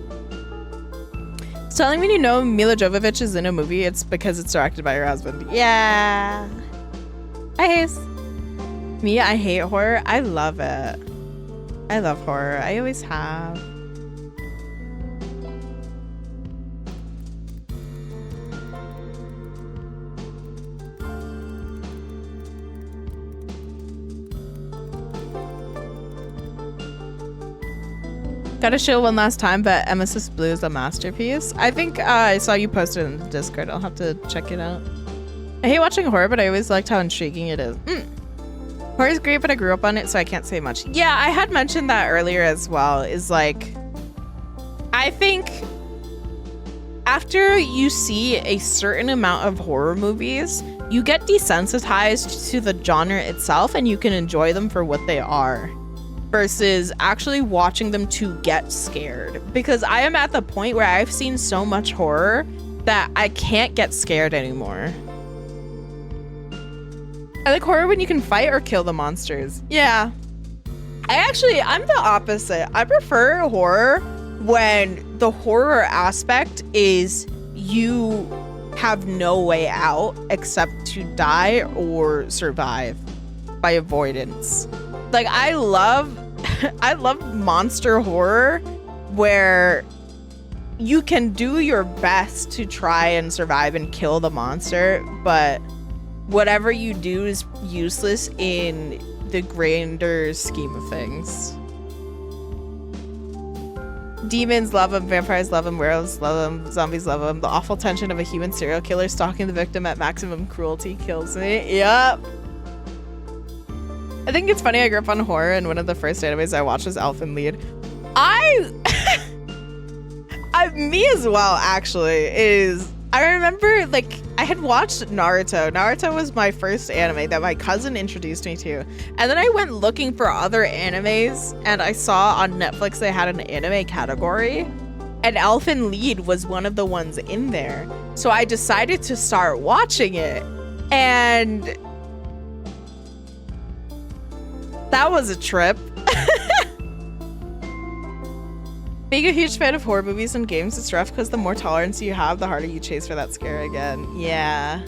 It's telling me you know Mila Jovovich is in a movie, it's because it's directed by her husband. Yeah. I hate horror. I love it. I love horror. I always have. Gotta show one last time, but Emesis Blue is a masterpiece. I think I saw you post it in the Discord. I'll have to check it out. I hate watching horror, but I always liked how intriguing it is. Horror is great, but I grew up on it, so I can't say much. Yeah, I had mentioned that earlier as well, is like, I think after you see a certain amount of horror movies, you get desensitized to the genre itself and you can enjoy them for what they are. Versus actually watching them to get scared. Because I am at the point where I've seen so much horror that I can't get scared anymore. I like horror when you can fight or kill the monsters. Yeah. I'm the opposite. I prefer horror when the horror aspect is you have no way out except to die or survive by avoidance. Like I love monster horror where you can do your best to try and survive and kill the monster, but whatever you do is useless in the grander scheme of things. Demons love them, vampires love them, werewolves love them, zombies love them. The awful tension of a human serial killer stalking the victim at maximum cruelty kills me. Yep. I think it's funny I grew up on horror and one of the first animes I watched was Elfen Lied. Me as well, actually, I remember, like, I had watched Naruto. Naruto was my first anime that my cousin introduced me to. And then I went looking for other animes and I saw on Netflix they had an anime category. And Elfen Lied was one of the ones in there. So I decided to start watching it. And that was a trip. Being a huge fan of horror movies and games, it's rough because the more tolerance you have, the harder you chase for that scare again. Yeah.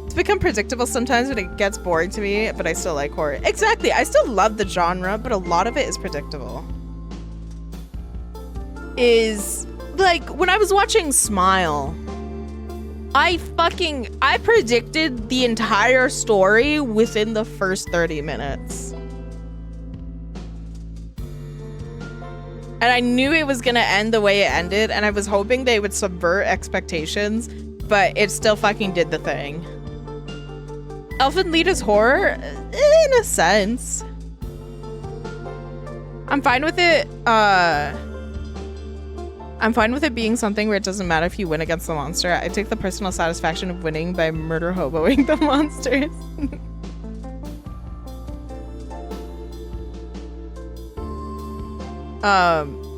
It's become predictable sometimes when it gets boring to me, but I still like horror. Exactly. I still love the genre, but a lot of it is predictable. Like, when I was watching Smile, I predicted the entire story within the first 30 minutes. And I knew it was gonna end the way it ended, and I was hoping they would subvert expectations, but it still fucking did the thing. Elfen Lied is horror? In a sense. I'm fine with it. I'm fine with it being something where it doesn't matter if you win against the monster. I take the personal satisfaction of winning by murder hoboing the monsters.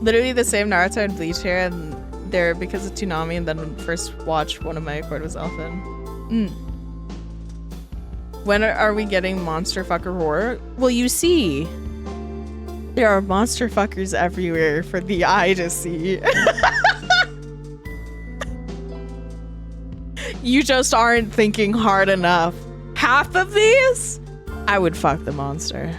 Literally the same Naruto and Bleach here, and they're because of Toonami, and then first watch one of my accord was Elfin. When are we getting monster fucker horror? Well, you see, there are monster fuckers everywhere for the eye to see. You just aren't thinking hard enough. Half of these, I would fuck the monster.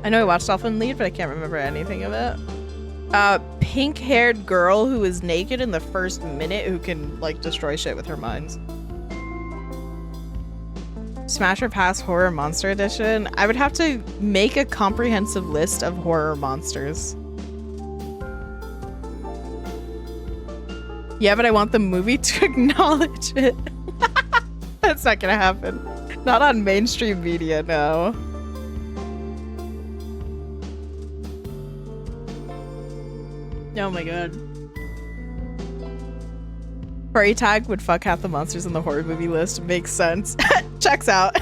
I know I watched Elfen Lied, but I can't remember anything of it. Pink-haired girl who is naked in the first minute who can, like, destroy shit with her mind. Smash or Pass Horror Monster Edition. I would have to make a comprehensive list of horror monsters. Yeah, but I want the movie to acknowledge it. That's not gonna happen. Not on mainstream media, no. Oh my god. Furry tag would fuck half the monsters in the horror movie list. Makes sense. Checks out.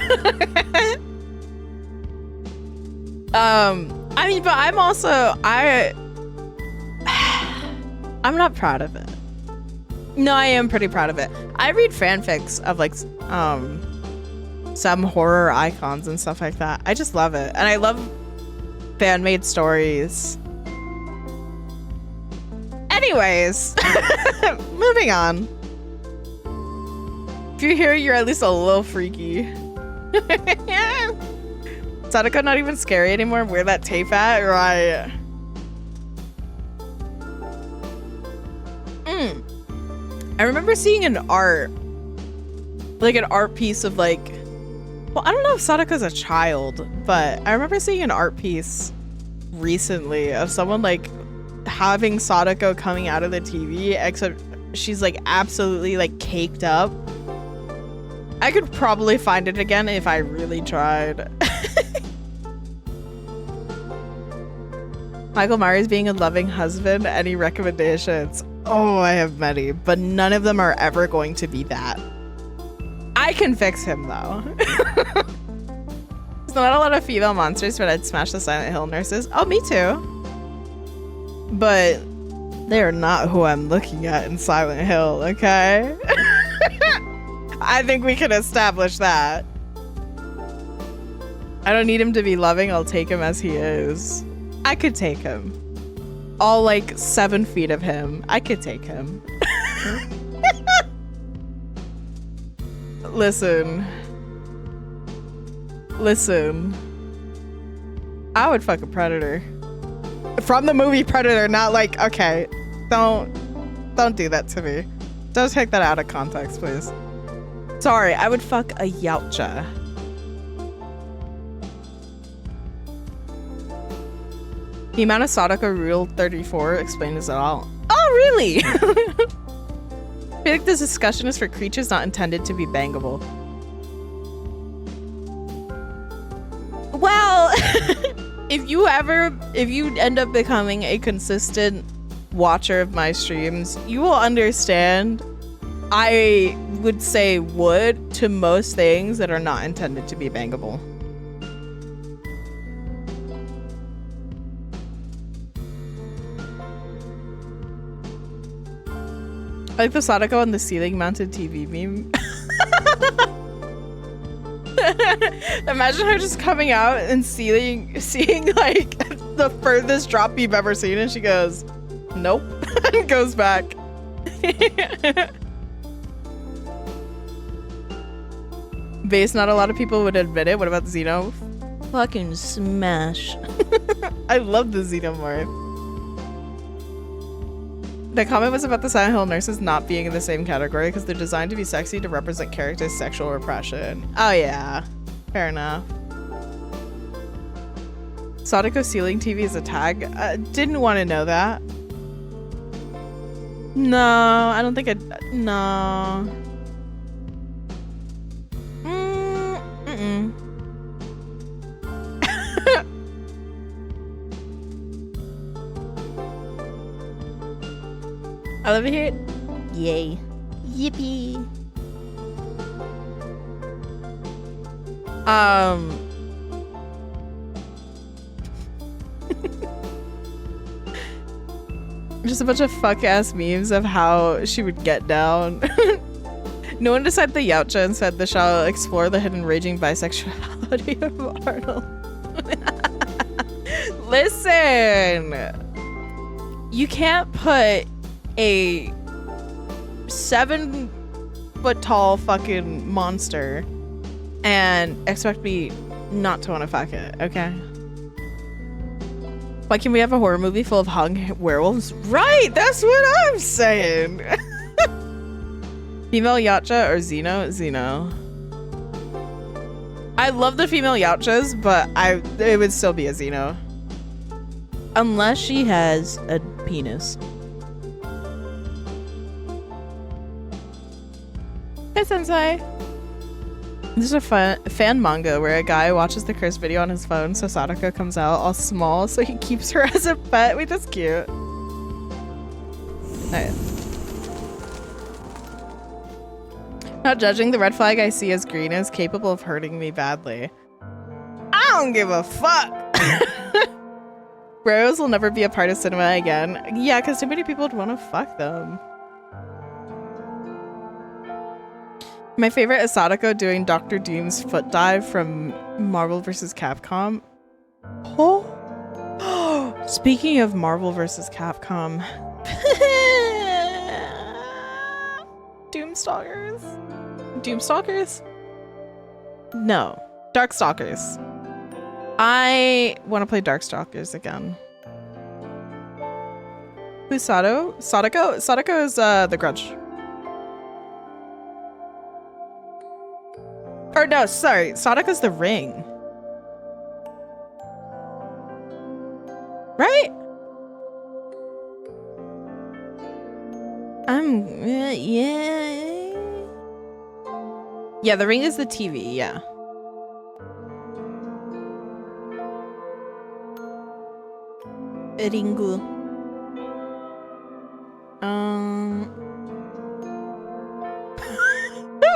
I mean, but I'm also I'm not proud of it. No, I am pretty proud of it. I read fanfics of like some horror icons and stuff like that. I just love it. And I love fan-made stories. Anyways, moving on. If you're here, you're at least a little freaky. Sadako not even scary anymore. Where that tape at? Right. I remember seeing an art piece of like, well, I don't know if Sadako's a child, but I remember seeing an art piece recently of someone like having Sadako coming out of the TV, except she's like absolutely like caked up. I could probably find it again if I really tried. Michael Myers being a loving husband. Any recommendations? Oh, I have many, but none of them are ever going to be that. I can fix him though. There's not a lot of female monsters, but I'd smash the Silent Hill nurses. Oh, me too. But they're not who I'm looking at in Silent Hill, okay? I think we can establish that. I don't need him to be loving. I'll take him as he is. I could take him. All like 7 feet of him. I could take him. Listen. I would fuck a predator. From the movie Predator, not like, okay, don't do that to me. Don't take that out of context, please. Sorry, I would fuck a Yautja. The amount of Sadako Rule 34 explains it all. Oh, really? I feel like this discussion is for creatures not intended to be bangable. Well, if you end up becoming a consistent watcher of my streams, you will understand I would say would to most things that are not intended to be bangable. I like the Sadako on the ceiling mounted TV meme. Imagine her just coming out and seeing like the furthest drop you've ever seen, and she goes, nope, and goes back. Base, not a lot of people would admit it. What about Xeno? Fucking smash. I love the Xenomorph. The comment was about the Silent Hill nurses not being in the same category because they're designed to be sexy to represent characters' sexual repression. Oh yeah, fair enough. Sadako ceiling TV is a tag. Didn't want to know that. No, I don't think no. Mm-mm. I love it here. Yay. Yippee. Just a bunch of fuck-ass memes of how she would get down. No one decided the Yautja and said, "The shall explore the hidden raging bisexuality of Arnold." Listen! You can't put a 7-foot-tall fucking monster and expect me not to want to fuck it, okay? Why can't we have a horror movie full of hung werewolves? Right! That's what I'm saying! Female Yautja or Xeno? Xeno. I love the female Yautjas, but it would still be a Xeno. Unless she has a penis. Hey, Sensei! This is a fan manga where a guy watches the curse video on his phone, so Sadako comes out all small, so he keeps her as a pet. Wait, that's cute. Alright. Not judging, the red flag I see as green is capable of hurting me badly. I don't give a fuck! Bros will never be a part of cinema again. Yeah, because too many people would want to fuck them. My favorite is Sadako doing Dr. Doom's foot dive from Marvel vs. Capcom. Oh! Speaking of Marvel vs. Capcom. Doomstalkers? Doomstalkers? No. Darkstalkers. I want to play Darkstalkers again. Who's Sadako? Sadako is The Grudge. Or no, sorry. Sadako's The Ring. Right? Yeah. Yeah, The Ring is the TV, yeah. Ringu.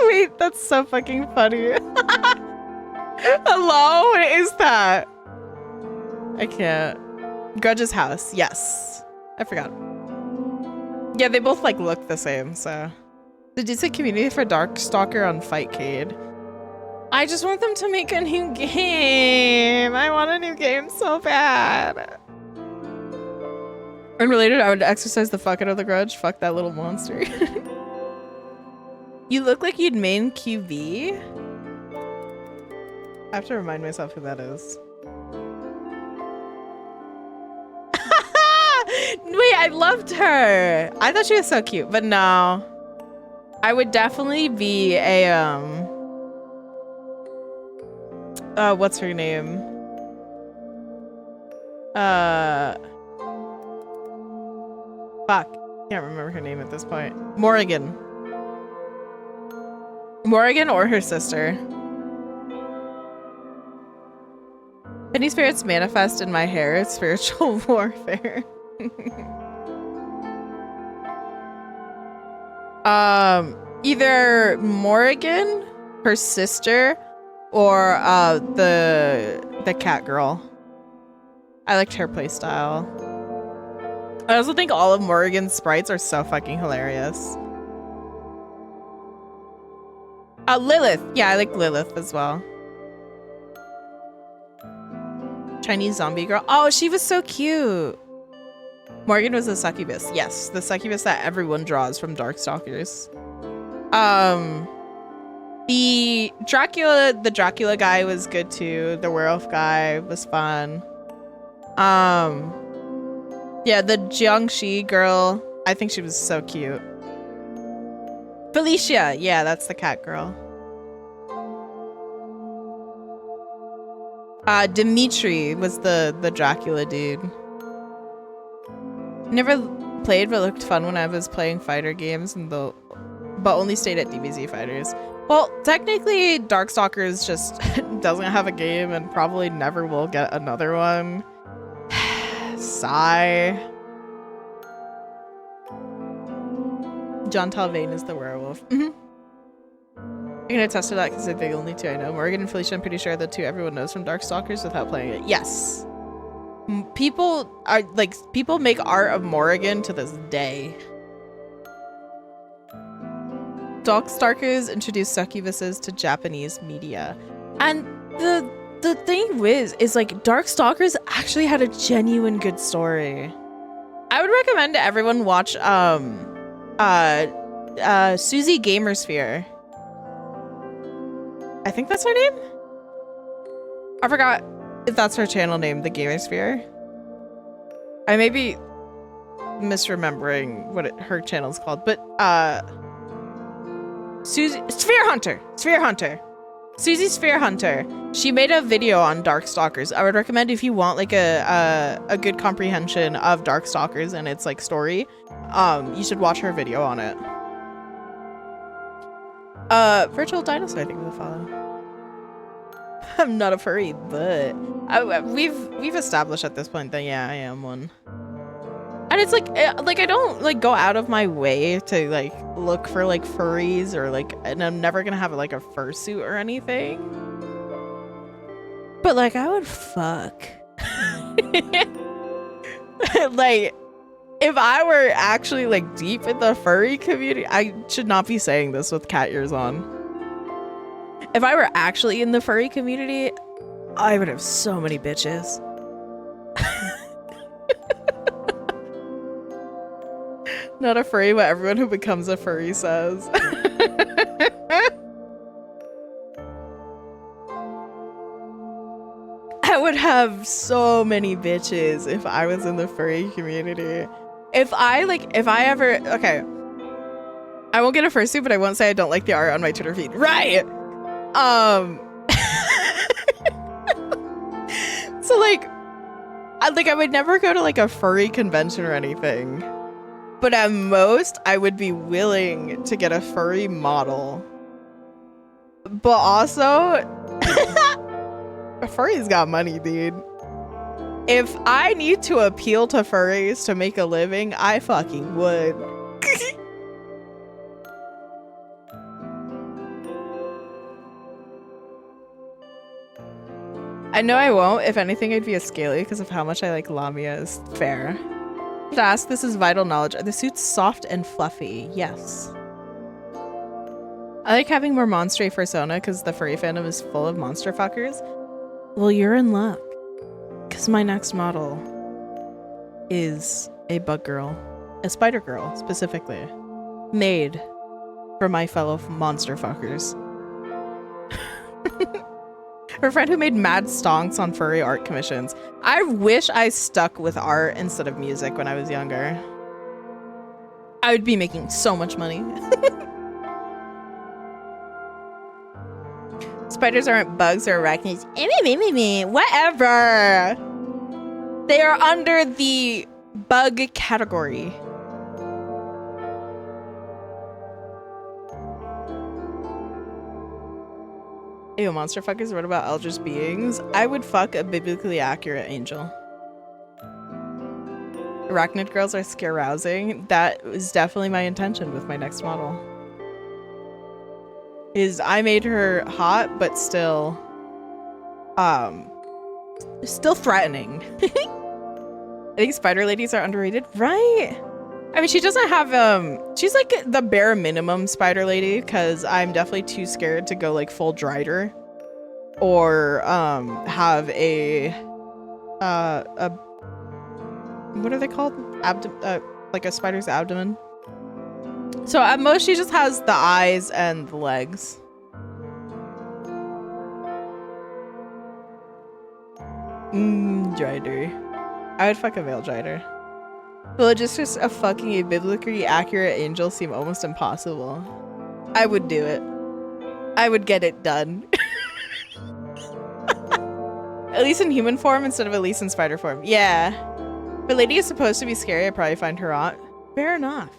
Wait, that's so fucking funny. Hello? What is that? I can't. Grudge's house. Yes. I forgot. Yeah, they both like look the same, so. The decent community for Darkstalker on Fightcade. I just want them to make a new game. I want a new game so bad. Unrelated, I would exercise the fuck out of the Grudge. Fuck that little monster. You look like you'd main QV? I have to remind myself who that is. Wait, I loved her. I thought she was so cute, but no. I would definitely be a, what's her name? Fuck. Can't remember her name at this point. Morrigan. Morrigan or her sister. Penny spirits manifest in my hair. It's spiritual warfare. Either Morrigan, her sister, or the cat girl. I liked her playstyle. I also think all of Morrigan's sprites are so fucking hilarious. Lilith. Yeah, I like Lilith as well. Chinese zombie girl. Oh, she was so cute. Morgan was a succubus. Yes, the succubus that everyone draws from Darkstalkers. The Dracula guy was good too. The werewolf guy was fun. Yeah, the Jiangxi girl. I think she was so cute. Felicia. Yeah, that's the cat girl. Dimitri was the Dracula dude. Never played but looked fun when I was playing fighter games, but only stayed at DBZ fighters. Well, technically, Darkstalkers just doesn't have a game and probably never will get another one. Sigh. John Talvane is the werewolf. I can attest to that because they're the only two I know. Morgan and Felicia, I'm pretty sure, are the two everyone knows from Darkstalkers without playing it. Yes. People make art of Morrigan to this day. Darkstalkers introduced succubuses to Japanese media. And the thing is like Darkstalkers actually had a genuine good story. I would recommend everyone watch Susie Gamersphere. I think that's her name? I forgot if that's her channel name, the Gamersphere. I may be misremembering what her channel's called, but Susie Sphere Hunter. Susie Sphere Hunter. She made a video on Darkstalkers. I would recommend if you want like a good comprehension of Darkstalkers and its like story, you should watch her video on it. Virtual Dinosaur I think was a follow. I'm not a furry, but we've established at this point that yeah, I am one. And it's like I don't like go out of my way to like look for like furries or like, and I'm never gonna have like a fursuit or anything. But like I would fuck. Like if I were actually like deep in the furry community, I should not be saying this with cat ears on. If I were actually in the furry community, I would have so many bitches. Not a furry, but everyone who becomes a furry says. I would have so many bitches if I was in the furry community. If I ever, okay, I won't get a fursuit, but I won't say I don't like the art on my Twitter feed. Right. So like I would never go to like a furry convention or anything. But at most, I would be willing to get a furry model. But also, a furry's got money, dude. If I need to appeal to furries to make a living, I fucking would. I know I won't. If anything, I'd be a scaly because of how much I like Lamia's fair. To ask, this is vital knowledge. Are the suits soft and fluffy? Yes. I like having more monster persona because the furry fandom is full of monster fuckers. Well, you're in luck. Because my next model is a bug girl. A spider girl, specifically. Made for my fellow monster fuckers. Her friend who made mad stonks on furry art commissions. I wish I stuck with art instead of music when I was younger. I would be making so much money. Spiders aren't bugs or arachnids. Whatever. They are under the bug category. Ew, monster fuckers, what about eldritch beings? I would fuck a biblically accurate angel. Arachnid girls are scare-rousing. That is definitely my intention with my next model. Is I made her hot, but still threatening. I think spider ladies are underrated, right? I mean, she doesn't have, she's like the bare minimum spider lady because I'm definitely too scared to go like full Drider or have a what are they called? Like a spider's abdomen. So at most she just has the eyes and the legs. Drider. I would fuck a veil Drider. The logistics of fucking a biblically accurate angel seem almost impossible. I would do it. I would get it done. At least in human form instead of at least in spider form. Yeah. But lady is supposed to be scary. I probably find her hot. Fair enough.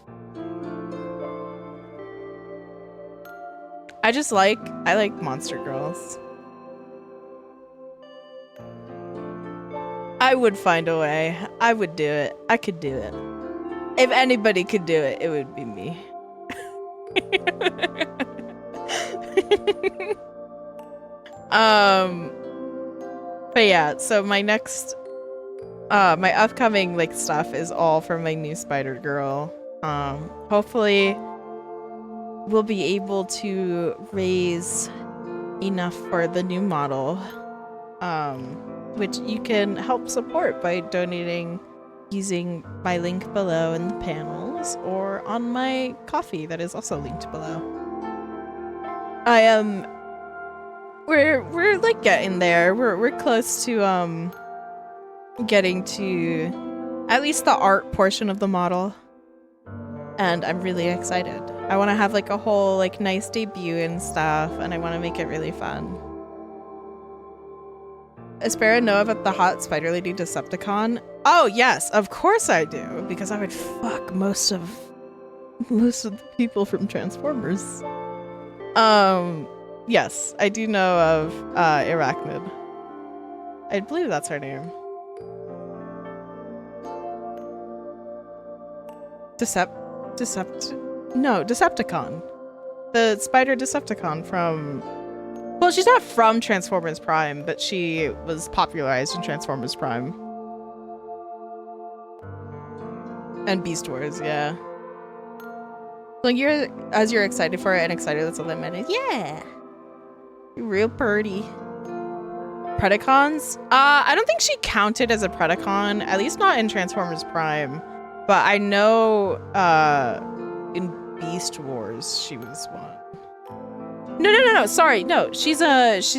I like monster girls. I would find a way. I would do it. I could do it. If anybody could do it, it would be me. But yeah, so my next my upcoming like stuff is all for my new Spider Girl. Hopefully we'll be able to raise enough for the new model, which you can help support by donating using my link below in the panels or on my Ko-fi that is also linked below. We're like getting there. We're close to getting to at least the art portion of the model, and I'm really excited. I want to have like a whole like nice debut and stuff, and I want to make it really fun. Espera know about the hot spider lady Decepticon? Oh yes, of course I do, because I would fuck most of the people from Transformers. Yes, I do know of Arachnid. I believe that's her name. Decepticon. The spider Decepticon from... Well, she's not from Transformers Prime, but she was popularized in Transformers Prime. And Beast Wars, yeah. Like, you're excited for it and excited that's a limited. Yeah! You're real pretty. Predacons? I don't think she counted as a Predacon, at least not in Transformers Prime. But I know in Beast Wars she was one. No, sorry, no. She's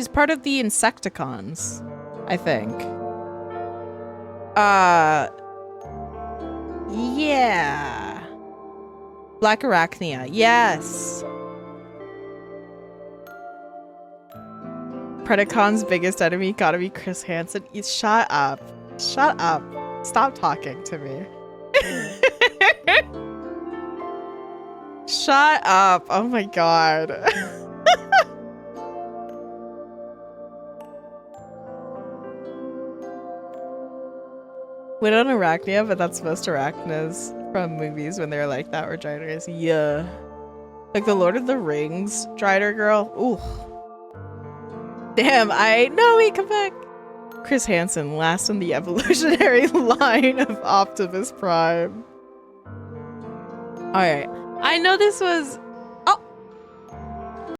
part of the Insecticons, I think. Yeah. Black Arachnia, yes. Predacon's biggest enemy gotta be Chris Hansen. Shut up. Shut up. Stop talking to me. Shut up. Oh my god. Went on Arachnia, but that's most arachnids from movies when they're like that were Driders. Yeah. Like the Lord of the Rings Drider girl. Ooh. Damn, no, wait, come back. Chris Hansen, last in the evolutionary line of Optimus Prime. Alright. I know this was